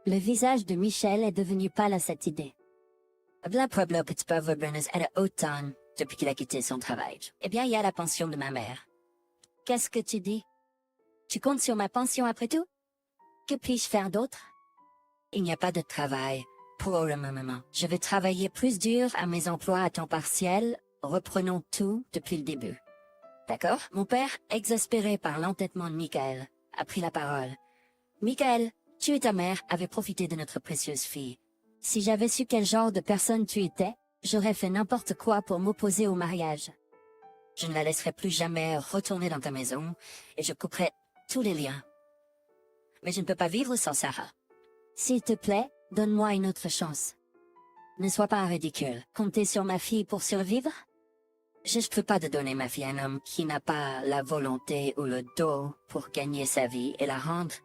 Le visage de Michel est devenu pâle à cette idée. La Pueblo Pittsburgh Burners est autant depuis qu'il a quitté son travail. Eh bien, il y a la pension de ma mère. Qu'est-ce que tu dis? Tu comptes sur ma pension après tout? Que puis-je faire d'autre? Il n'y a pas de travail. Pour le moment, je vais travailler plus dur à mes emplois à temps partiel. Reprenons tout depuis le début. D'accord? Mon père, exaspéré par l'entêtement de Michael, a pris la parole. Michael, tu et ta mère avaient profité de notre précieuse fille. Si j'avais su quel genre de personne tu étais, j'aurais fait n'importe quoi pour m'opposer au mariage. Je ne la laisserai plus jamais retourner dans ta maison, et je couperai tous les liens. Mais je ne peux pas vivre sans Sarah. S'il te plaît, donne-moi une autre chance. Ne sois pas un ridicule. Comptez sur ma fille pour survivre? Je ne peux pas te donner ma fille à un homme qui n'a pas la volonté ou le dos pour gagner sa vie et la rendre.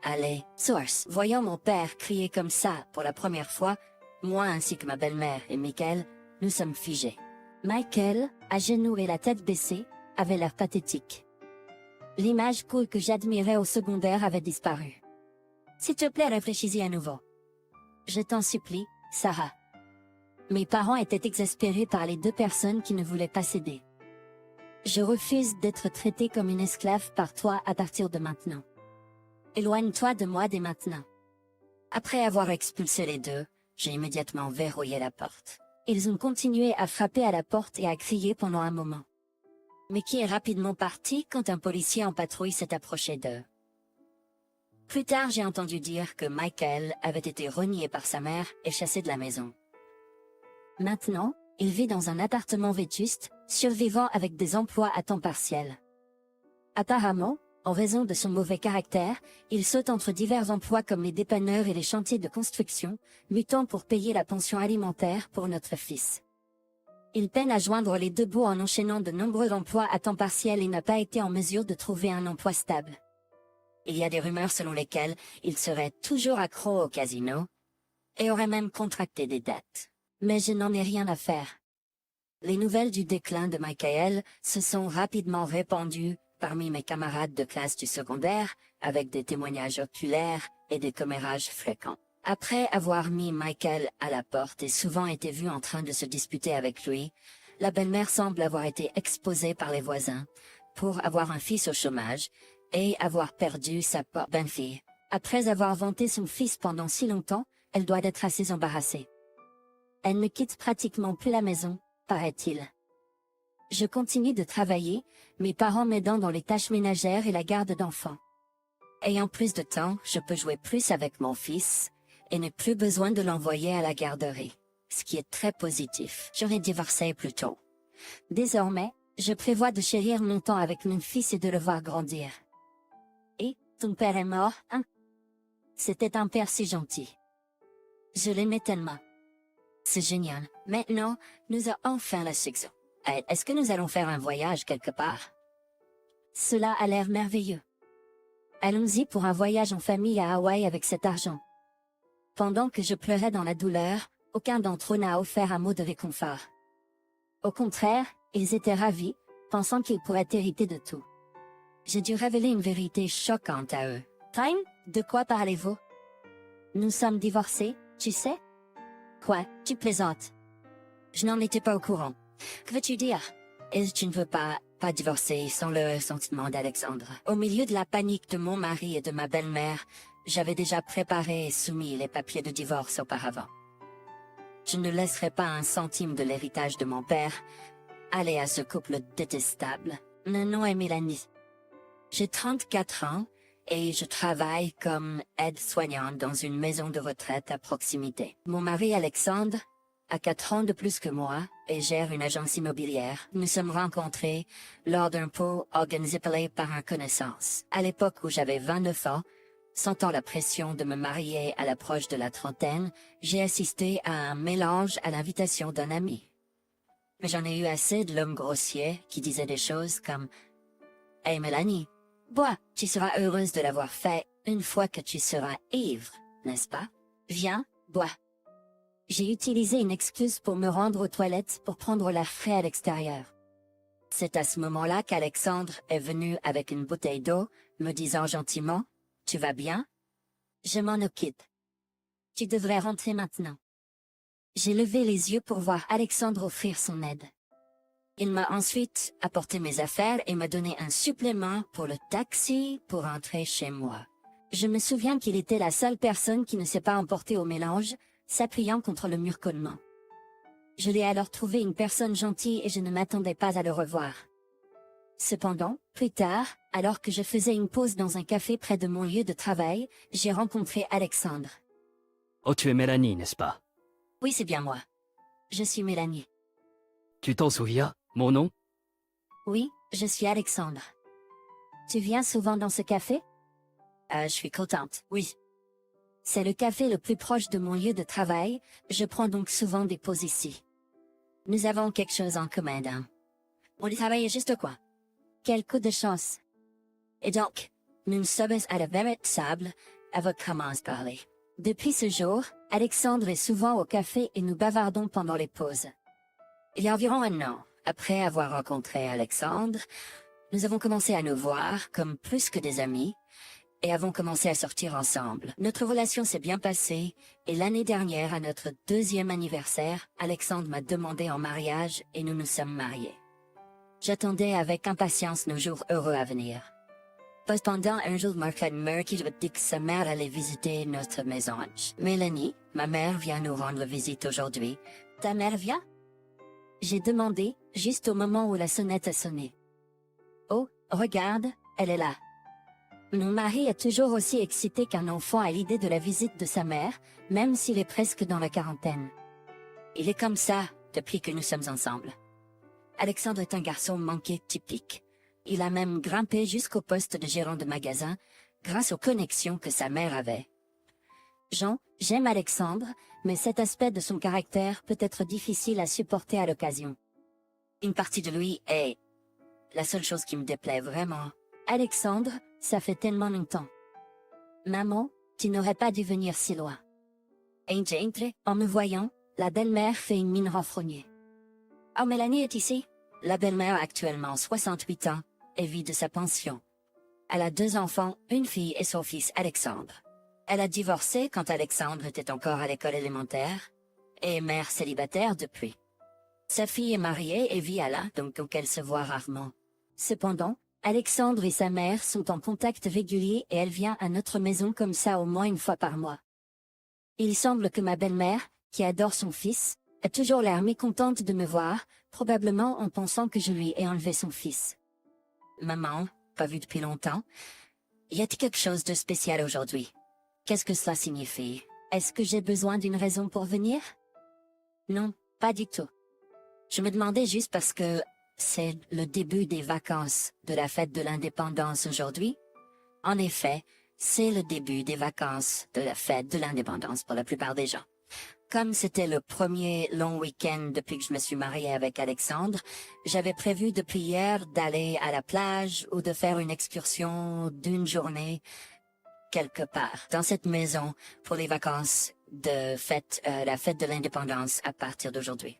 Allez, Source. Voyant mon père crier comme ça pour la première fois, moi ainsi que ma belle-mère et Michael, nous sommes figés. Michael, à genoux et la tête baissée, avait l'air pathétique. L'image cool que j'admirais au secondaire avait disparu. S'il te plaît, réfléchis-y à nouveau. Je t'en supplie, Sarah. Mes parents étaient exaspérés par les deux personnes qui ne voulaient pas céder. Je refuse d'être traitée comme une esclave par toi à partir de maintenant. Éloigne-toi de moi dès maintenant. Après avoir expulsé les deux, j'ai immédiatement verrouillé la porte. Ils ont continué à frapper à la porte et à crier pendant un moment. Mais qui est rapidement parti quand un policier en patrouille s'est approché d'eux. Plus tard, j'ai entendu dire que Michael avait été renié par sa mère et chassé de la maison. Maintenant, il vit dans un appartement vétuste, survivant avec des emplois à temps partiel. Apparemment, en raison de son mauvais caractère, il saute entre divers emplois comme les dépanneurs et les chantiers de construction, luttant pour payer la pension alimentaire pour notre fils. Il peine à joindre les deux bouts en enchaînant de nombreux emplois à temps partiel et n'a pas été en mesure de trouver un emploi stable. Il y a des rumeurs selon lesquelles il serait toujours accro au casino et aurait même contracté des dettes. Mais je n'en ai rien à faire. Les nouvelles du déclin de Michael se sont rapidement répandues parmi mes camarades de classe du secondaire, avec des témoignages oculaires et des commérages fréquents. Après avoir mis Michael à la porte et souvent été vu en train de se disputer avec lui, la belle-mère semble avoir été exposée par les voisins pour avoir un fils au chômage et avoir perdu sa belle-fille. Après avoir vanté son fils pendant si longtemps, elle doit être assez embarrassée. Elle ne quitte pratiquement plus la maison, paraît-il. Je continue de travailler, mes parents m'aidant dans les tâches ménagères et la garde d'enfants. Ayant plus de temps, je peux jouer plus avec mon fils et n'ai plus besoin de l'envoyer à la garderie, ce qui est très positif. J'aurais divorcé plus tôt. Désormais, je prévois de chérir mon temps avec mon fils et de le voir grandir. Et, ton père est mort, hein? C'était un père si gentil. Je l'aimais tellement. C'est génial. Maintenant, nous avons enfin la succès. Est-ce que nous allons faire un voyage quelque part? Cela a l'air merveilleux. Allons-y pour un voyage en famille à Hawaï avec cet argent. Pendant que je pleurais dans la douleur, aucun d'entre eux n'a offert un mot de réconfort. Au contraire, ils étaient ravis, pensant qu'ils pourraient hériter de tout. J'ai dû révéler une vérité choquante à eux. Time, de quoi parlez-vous? Nous sommes divorcés, tu sais? Quoi, tu plaisantes? Je n'en étais pas au courant. Que veux-tu dire? Et tu ne veux pas divorcer sans le sentiment d'Alexandre. Au milieu de la panique de mon mari et de ma belle-mère, j'avais déjà préparé et soumis les papiers de divorce auparavant. Je ne laisserai pas un centime de l'héritage de mon père aller à ce couple détestable. Mon nom est Mélanie. J'ai 34 ans et je travaille comme aide-soignante dans une maison de retraite à proximité. Mon mari Alexandre a 4 ans de plus que moi et gère une agence immobilière. Nous sommes rencontrés lors d'un pot organisé par un connaissance. À l'époque où j'avais 29 ans, sentant la pression de me marier à l'approche de la trentaine, j'ai assisté à un mélange à l'invitation d'un ami. Mais j'en ai eu assez de l'homme grossier qui disait des choses comme « Hey Mélanie, bois, tu seras heureuse de l'avoir fait une fois que tu seras ivre, n'est-ce pas? Viens, bois. » J'ai utilisé une excuse pour me rendre aux toilettes pour prendre l'air frais à l'extérieur. C'est à ce moment-là qu'Alexandre est venu avec une bouteille d'eau, me disant gentiment « Tu vas bien? Je m'en occupe. Tu devrais rentrer maintenant. » J'ai levé les yeux pour voir Alexandre offrir son aide. Il m'a ensuite apporté mes affaires et m'a donné un supplément pour le taxi pour rentrer chez moi. Je me souviens qu'il était la seule personne qui ne s'est pas emportée au mélange, s'appuyant contre le mur collement. Je l'ai alors trouvé une personne gentille et je ne m'attendais pas à le revoir. Cependant, plus tard, alors que je faisais une pause dans un café près de mon lieu de travail, j'ai rencontré Alexandre. Oh, tu es Mélanie, n'est-ce pas? Oui, c'est bien moi. Je suis Mélanie. Tu t'en souviens, mon nom? Oui, je suis Alexandre. Tu viens souvent dans ce café? Je suis contente, oui. C'est le café le plus proche de mon lieu de travail, je prends donc souvent des pauses ici. Nous avons quelque chose en commun, hein. On y travaille juste quoi? Quel coup de chance. Et donc, nous sommes à la véritable avec comment se parler. Depuis ce jour, Alexandre est souvent au café et nous bavardons pendant les pauses. Il y a environ un an, après avoir rencontré Alexandre, nous avons commencé à nous voir comme plus que des amis et avons commencé à sortir ensemble. Notre relation s'est bien passée et l'année dernière, à notre 2e anniversaire, Alexandre m'a demandé en mariage et nous nous sommes mariés. J'attendais avec impatience nos jours heureux à venir. Cependant, un jour, Mark dit que sa mère allait visiter notre maison. Mélanie, ma mère vient nous rendre visite aujourd'hui. Ta mère vient? J'ai demandé, juste au moment où la sonnette a sonné. Oh, regarde, elle est là. Mon mari est toujours aussi excité qu'un enfant à l'idée de la visite de sa mère, même s'il est presque dans la quarantaine. Il est comme ça, depuis que nous sommes ensemble. Alexandre est un garçon manqué typique. Il a même grimpé jusqu'au poste de gérant de magasin, grâce aux connexions que sa mère avait. Jean, j'aime Alexandre, mais cet aspect de son caractère peut être difficile à supporter à l'occasion. Une partie de lui est la seule chose qui me déplaît vraiment. Alexandre, ça fait tellement longtemps. Maman, tu n'aurais pas dû venir si loin. Entre, en me voyant, la belle-mère fait une mine renfrognée. Oh, Mélanie est ici. La belle-mère a actuellement 68 ans et vit de sa pension. Elle a 2 enfants, une fille et son fils Alexandre. Elle a divorcé quand Alexandre était encore à l'école élémentaire et est mère célibataire depuis. Sa fille est mariée et vit à la, donc elle se voit rarement. Cependant, Alexandre et sa mère sont en contact régulier et elle vient à notre maison comme ça au moins une fois par mois. Il semble que ma belle-mère, qui adore son fils, a toujours l'air mécontente de me voir, probablement en pensant que je lui ai enlevé son fils. Maman, pas vue depuis longtemps. Y a-t-il quelque chose de spécial aujourd'hui? Qu'est-ce que cela signifie? Est-ce que j'ai besoin d'une raison pour venir? Non, pas du tout. Je me demandais juste parce que c'est le début des vacances de la fête de l'indépendance aujourd'hui. En effet, c'est le début des vacances de la fête de l'indépendance pour la plupart des gens. Comme c'était le premier long week-end depuis que je me suis mariée avec Alexandre, j'avais prévu depuis hier d'aller à la plage ou de faire une excursion d'une journée quelque part dans cette maison pour les vacances de fête, la fête de l'indépendance à partir d'aujourd'hui.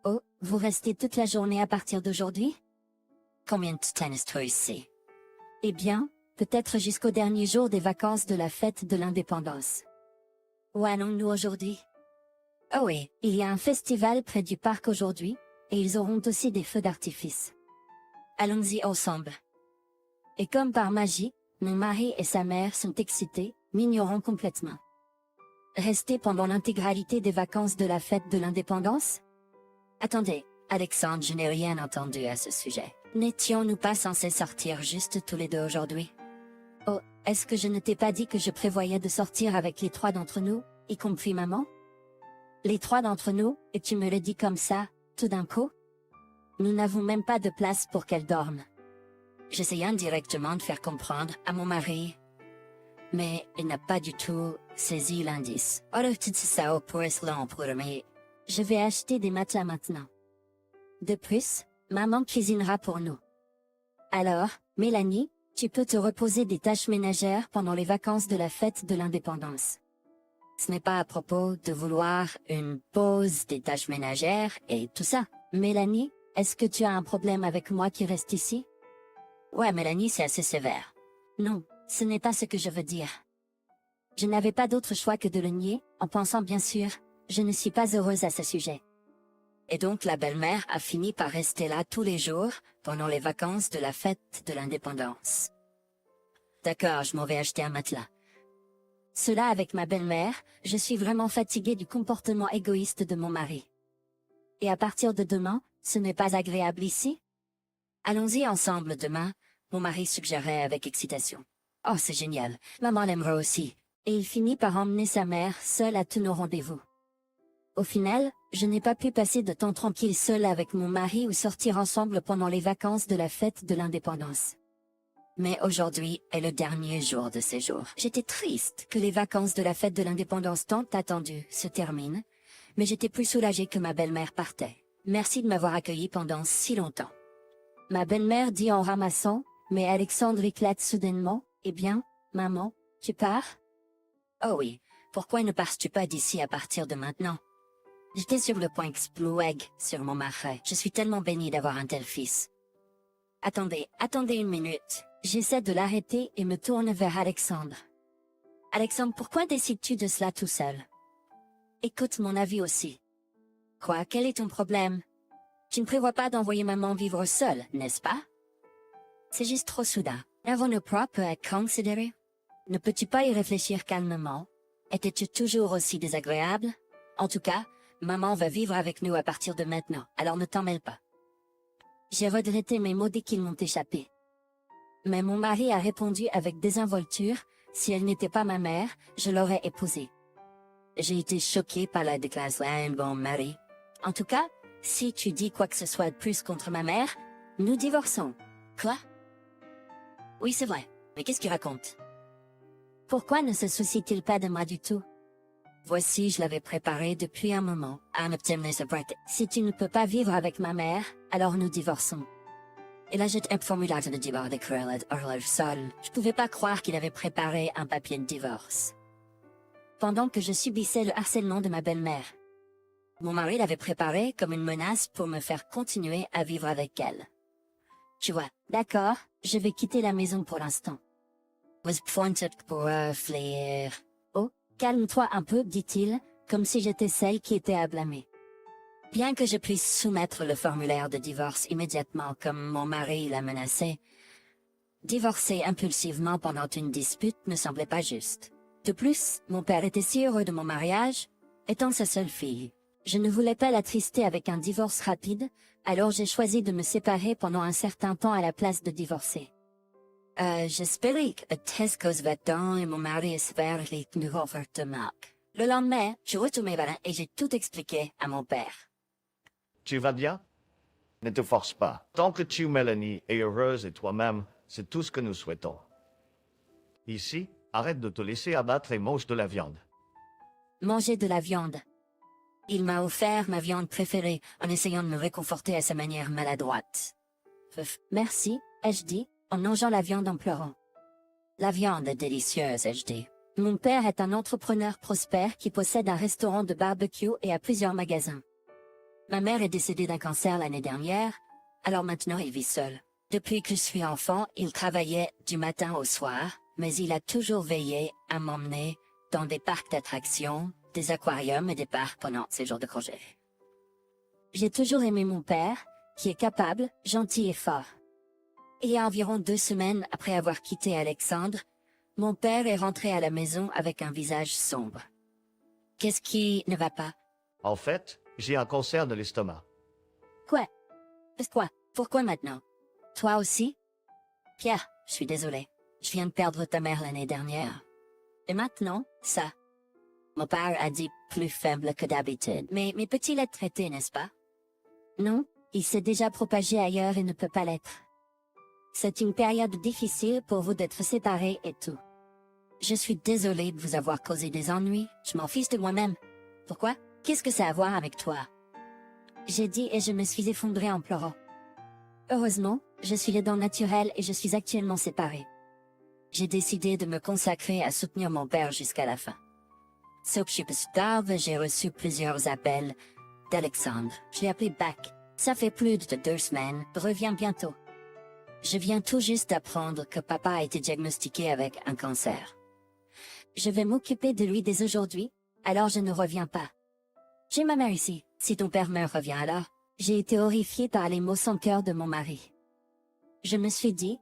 Oh, vous restez toute la journée à partir d'aujourd'hui? Combien de temps est-ce ici? Eh bien, peut-être jusqu'au dernier jour des vacances de la fête de l'indépendance. Où allons-nous aujourd'hui? Oh oui, il y a un festival près du parc aujourd'hui, et ils auront aussi des feux d'artifice. Allons-y ensemble. Et comme par magie, mon mari et sa mère sont excités, m'ignorant complètement. Rester pendant l'intégralité des vacances de la fête de l'indépendance? Attendez, Alexandre, je n'ai rien entendu à ce sujet. N'étions-nous pas censés sortir juste tous les 2 aujourd'hui? Oh, est-ce que je ne t'ai pas dit que je prévoyais de sortir avec les 3 d'entre nous, y compris maman? Les 3 d'entre nous, et tu me le dis comme ça, tout d'un coup? Nous n'avons même pas de place pour qu'elle dorme. J'essayais indirectement de faire comprendre à mon mari, mais il n'a pas du tout saisi l'indice. Alors tu dis ça pour cela pour mais je vais acheter des matelas maintenant. De plus, maman cuisinera pour nous. Alors, Mélanie, tu peux te reposer des tâches ménagères pendant les vacances de la fête de l'indépendance. Ce n'est pas à propos de vouloir une pause des tâches ménagères et tout ça. Mélanie, est-ce que tu as un problème avec moi qui reste ici? Ouais, Mélanie, c'est assez sévère. Non, ce n'est pas ce que je veux dire. Je n'avais pas d'autre choix que de le nier, en pensant bien sûr, je ne suis pas heureuse à ce sujet. Et donc la belle-mère a fini par rester là tous les jours pendant les vacances de la fête de l'indépendance. D'accord, je m'en vais acheter un matelas. Cela avec ma belle-mère, je suis vraiment fatiguée du comportement égoïste de mon mari. Et à partir de demain, ce n'est pas agréable ici? Allons-y ensemble demain, mon mari suggérait avec excitation. Oh, c'est génial, maman l'aimera aussi. Et il finit par emmener sa mère seule à tous nos rendez-vous. Au final, je n'ai pas pu passer de temps tranquille seule avec mon mari ou sortir ensemble pendant les vacances de la fête de l'indépendance. Mais aujourd'hui est le dernier jour de ces jours. J'étais triste que les vacances de la fête de l'indépendance tant attendues se terminent, mais j'étais plus soulagée que ma belle-mère partait. Merci de m'avoir accueillie pendant si longtemps. Ma belle-mère dit en ramassant, mais Alexandre éclate soudainement, eh bien, maman, tu pars? Oh oui, pourquoi ne pars-tu pas d'ici à partir de maintenant? J'étais sur le point d'exploser sur mon mari. Je suis tellement bénie d'avoir un tel fils. Attendez une minute. J'essaie de l'arrêter et me tourne vers Alexandre. Alexandre, pourquoi décides-tu de cela tout seul? Écoute mon avis aussi. Quoi, quel est ton problème? Tu ne prévois pas d'envoyer maman vivre seule, n'est-ce pas? C'est juste trop soudain. N'avons-nous pas peut être considéré? Ne peux-tu pas y réfléchir calmement? Étais-tu toujours aussi désagréable? En tout cas, maman va vivre avec nous à partir de maintenant, alors ne t'en mêle pas. J'ai regretté mes mots dès qu'ils m'ont échappé. Mais mon mari a répondu avec désinvolture, si elle n'était pas ma mère, je l'aurais épousée. J'ai été choquée par la déclaration d'un bon mari. En tout cas, si tu dis quoi que ce soit de plus contre ma mère, nous divorçons. Quoi? Oui, c'est vrai. Mais qu'est-ce qu'il raconte? Pourquoi ne se soucie-t-il pas de moi du tout? Voici, je l'avais préparé depuis un moment. Si tu ne peux pas vivre avec ma mère, alors nous divorçons. Il a jeté un formulaire de divorce de Cruella hors le sol. Je pouvais pas croire qu'il avait préparé un papier de divorce. Pendant que je subissais le harcèlement de ma belle-mère. Mon mari l'avait préparé comme une menace pour me faire continuer à vivre avec elle. Tu vois, d'accord, je vais quitter la maison pour l'instant. Was pointed pour flair. Oh, calme-toi un peu, dit-il, comme si j'étais celle qui était à blâmer. Bien que je puisse soumettre le formulaire de divorce immédiatement comme mon mari l'a menacé, divorcer impulsivement pendant une dispute ne semblait pas juste. De plus, mon père était si heureux de mon mariage, étant sa seule fille. Je ne voulais pas l'attrister avec un divorce rapide, alors j'ai choisi de me séparer pendant un certain temps à la place de divorcer. J'espérais que Tesco's va-t-en et mon mari espère les nouveaux vertements. Le lendemain, je retournais vers et j'ai tout expliqué à mon père. Tu vas bien? Ne te force pas. Tant que tu, Mélanie, es heureuse et toi-même, c'est tout ce que nous souhaitons. Ici, arrête de te laisser abattre et mange de la viande. Manger de la viande. Il m'a offert ma viande préférée en essayant de me réconforter à sa manière maladroite. Merci, ai-je dit, en mangeant la viande en pleurant. La viande est délicieuse, ai-je dit. Mon père est un entrepreneur prospère qui possède un restaurant de barbecue et a plusieurs magasins. Ma mère est décédée d'un cancer l'année dernière, alors maintenant il vit seul. Depuis que je suis enfant, il travaillait du matin au soir, mais il a toujours veillé à m'emmener dans des parcs d'attractions, des aquariums et des parcs pendant ses jours de congé. J'ai toujours aimé mon père, qui est capable, gentil et fort. Il y a environ 2 semaines après avoir quitté Alexandre, mon père est rentré à la maison avec un visage sombre. Qu'est-ce qui ne va pas? En fait, j'ai un cancer de l'estomac. Quoi? Quoi? Pourquoi maintenant? Toi aussi? Pierre, je suis désolée. Je viens de perdre ta mère l'année dernière. Et maintenant, ça. Mon père a dit plus faible que d'habitude. Mais peut-il être traité, n'est-ce pas? Non, il s'est déjà propagé ailleurs et ne peut pas l'être. C'est une période difficile pour vous d'être séparés et tout. Je suis désolée de vous avoir causé des ennuis. Je m'en fiche de moi-même. Pourquoi? Qu'est-ce que ça a à voir avec toi? J'ai dit et je me suis effondrée en pleurant. Heureusement, je suis les dents naturelles et je suis actuellement séparée. J'ai décidé de me consacrer à soutenir mon père jusqu'à la fin. Sauf que plus tard, j'ai reçu plusieurs appels d'Alexandre. Je l'ai appelé back. Ça fait plus de 2 semaines. Reviens bientôt. Je viens tout juste d'apprendre que papa a été diagnostiqué avec un cancer. Je vais m'occuper de lui dès aujourd'hui, alors je ne reviens pas. J'ai ma mère ici. Si ton père meurt, reviens alors. J'ai été horrifiée par les mots sans cœur de mon mari. Je me suis dit,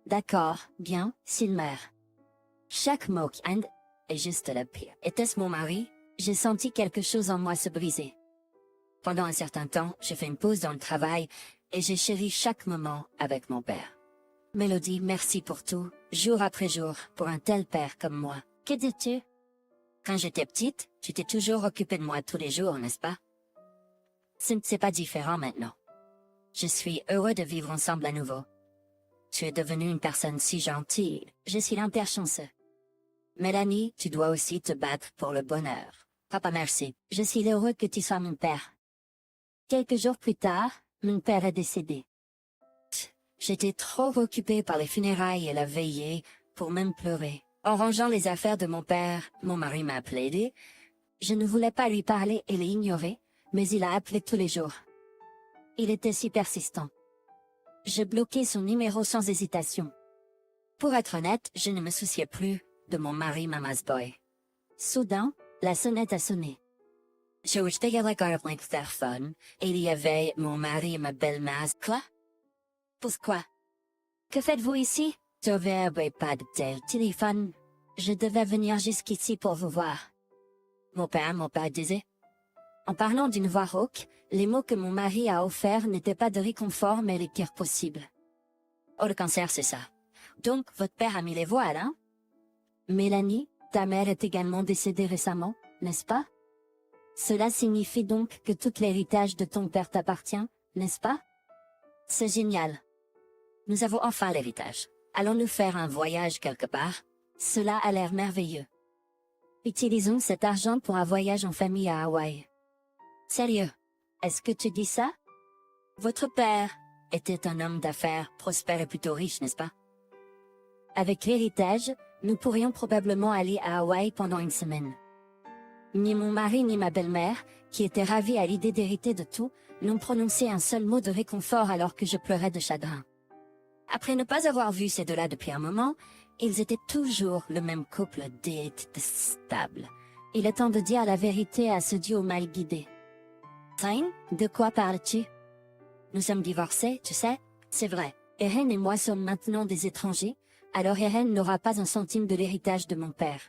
d'accord, bien, s'il meurt. Chaque mot est juste le pire. Était-ce mon mari? J'ai senti quelque chose en moi se briser. Pendant un certain temps, j'ai fait une pause dans le travail et j'ai chéri chaque moment avec mon père. Mélodie, merci pour tout, jour après jour, pour un tel père comme moi. Que dis-tu? Quand j'étais petite, tu t'es toujours occupé de moi tous les jours, n'est-ce pas? C'est pas différent maintenant. Je suis heureux de vivre ensemble à nouveau. Tu es devenue une personne si gentille, je suis un père chanceux. Mélanie, tu dois aussi te battre pour le bonheur. Papa, merci. Je suis heureux que tu sois mon père. Quelques jours plus tard, mon père est décédé. J'étais trop occupée par les funérailles et la veillée pour même pleurer. En rangeant les affaires de mon père, mon mari m'a appelé. Je ne voulais pas lui parler et l'ignorer, mais il a appelé tous les jours. Il était si persistant. Je bloquais son numéro sans hésitation. Pour être honnête, je ne me souciais plus de mon mari Mama's Boy. Soudain, la sonnette a sonné. Je jetais le garde l'interphone, et il y avait mon mari et ma belle-mère. Quoi? Pourquoi? Que faites-vous ici? J'avais pas de téléphone. Je devais venir jusqu'ici pour vous voir. Mon père disait. En parlant d'une voix rauque, les mots que mon mari a offerts n'étaient pas de réconfort mais les pires possibles. Oh, le cancer, c'est ça. Donc, votre père a mis les voiles, hein? Mélanie, ta mère est également décédée récemment, n'est-ce pas? Cela signifie donc que tout l'héritage de ton père t'appartient, n'est-ce pas? C'est génial. Nous avons enfin l'héritage. Allons-nous faire un voyage quelque part? Cela a l'air merveilleux. Utilisons cet argent pour un voyage en famille à Hawaï. Sérieux? Est-ce que tu dis ça? Votre père était un homme d'affaires prospère et plutôt riche, n'est-ce pas? Avec l'héritage, nous pourrions probablement aller à Hawaï pendant une semaine. Ni mon mari ni ma belle-mère, qui étaient ravis à l'idée d'hériter de tout, n'ont prononcé un seul mot de réconfort alors que je pleurais de chagrin. Après ne pas avoir vu ces deux-là depuis un moment, ils étaient toujours le même couple détestable. Il est temps de dire la vérité à ce duo mal guidé. Tain, de quoi parles-tu? Nous sommes divorcés, tu sais, c'est vrai. Eren et moi sommes maintenant des étrangers, alors Eren n'aura pas un centime de l'héritage de mon père.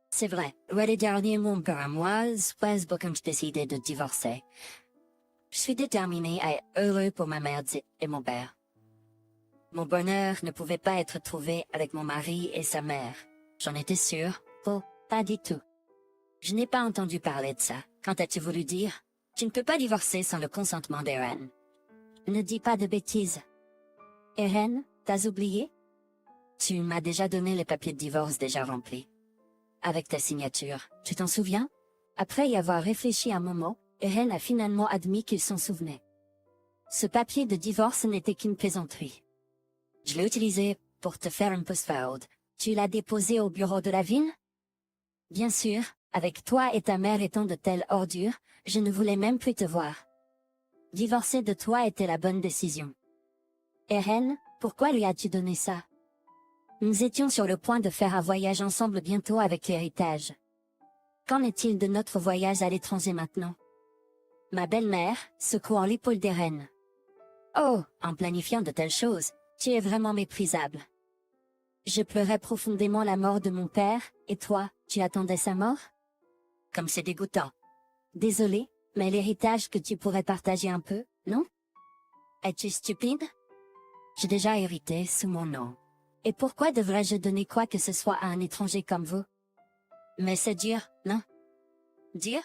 C'est vrai, les derniers mois pour moi, c'est quand j'ai décidé de divorcer. Je suis déterminée à être heureux pour ma mère et mon père. Mon bonheur ne pouvait pas être trouvé avec mon mari et sa mère. J'en étais sûre. Oh, pas du tout. Je n'ai pas entendu parler de ça. Quand as-tu voulu dire? Tu ne peux pas divorcer sans le consentement d'Eren. Ne dis pas de bêtises. Eren, t'as oublié? Tu m'as déjà donné les papiers de divorce déjà remplis. Avec ta signature, tu t'en souviens? Après y avoir réfléchi un moment, Eren a finalement admis qu'il s'en souvenait. Ce papier de divorce n'était qu'une plaisanterie. Je l'ai utilisé pour te faire une postcard. Tu l'as déposé au bureau de la ville? Bien sûr, avec toi et ta mère étant de telles ordures, je ne voulais même plus te voir. Divorcer de toi était la bonne décision. Eren, pourquoi lui as-tu donné ça? Nous étions sur le point de faire un voyage ensemble bientôt avec l'héritage. Qu'en est-il de notre voyage à l'étranger maintenant? Ma belle-mère, secouant l'épaule d'Eren. Oh, en planifiant de telles choses, tu es vraiment méprisable. Je pleurais profondément la mort de mon père, et toi, tu attendais sa mort? Comme c'est dégoûtant. Désolé, mais l'héritage que tu pourrais partager un peu, non? Es-tu stupide? J'ai déjà hérité sous mon nom. Et pourquoi devrais-je donner quoi que ce soit à un étranger comme vous? Mais c'est dur, non? Dur?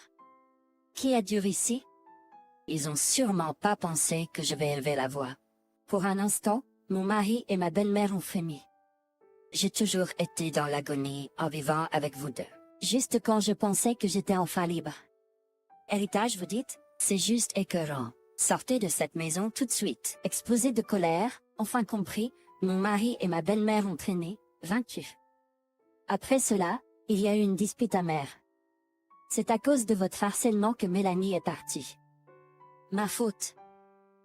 Qui est dur ici? Ils ont sûrement pas pensé que je vais élever la voix. Pour un instant, mon mari et ma belle-mère ont frémi. J'ai toujours été dans l'agonie en vivant avec vous deux. Juste quand je pensais que j'étais enfin libre. Héritage, vous dites? C'est juste écœurant. Sortez de cette maison tout de suite. Explosé de colère, enfin compris, mon mari et ma belle-mère ont traîné, vaincus. Après cela, il y a eu une dispute amère. C'est à cause de votre harcèlement que Mélanie est partie. Ma faute.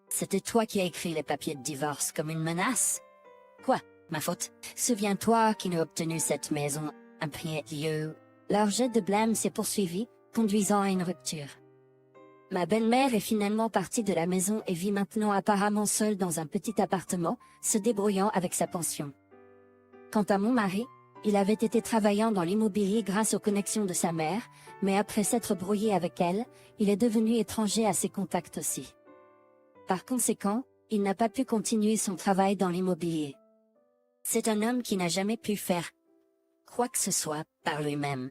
C'était toi qui as écrit les papiers de divorce comme une menace? Quoi, ma faute? Souviens-toi qui n'a obtenu cette maison, un premier lieu. Leur jet de blâme s'est poursuivi, conduisant à une rupture. Ma belle-mère est finalement partie de la maison et vit maintenant apparemment seule dans un petit appartement, se débrouillant avec sa pension. Quant à mon mari, il avait été travaillant dans l'immobilier grâce aux connexions de sa mère, mais après s'être brouillé avec elle, il est devenu étranger à ses contacts aussi. Par conséquent, il n'a pas pu continuer son travail dans l'immobilier. C'est un homme qui n'a jamais pu faire quoi que ce soit par lui-même.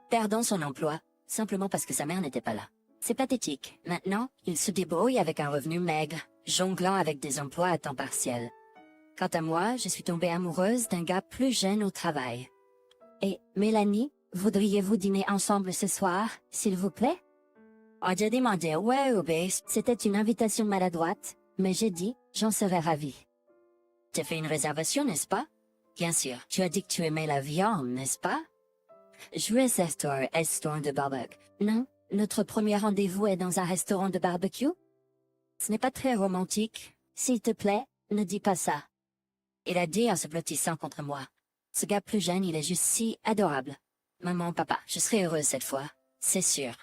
Perdant son emploi, simplement parce que sa mère n'était pas là. C'est pathétique. Maintenant, il se débrouille avec un revenu maigre, jonglant avec des emplois à temps partiel. Quant à moi, je suis tombée amoureuse d'un gars plus jeune au travail. Et, Mélanie, voudriez-vous dîner ensemble ce soir, s'il vous plaît? Oh, j'ai demandé ouais ou bé. C'était une invitation maladroite, mais j'ai dit, j'en serais ravie. Tu as fait une réservation, n'est-ce pas? Bien sûr. Tu as dit que tu aimais la viande, n'est-ce pas? Restaurant de barbecue. Non, notre premier rendez-vous est dans un restaurant de barbecue? Ce n'est pas très romantique. S'il te plaît, ne dis pas ça. Il a dit en se blottissant contre moi. Ce gars plus jeune, il est juste si adorable. Maman, papa, je serai heureuse cette fois, c'est sûr.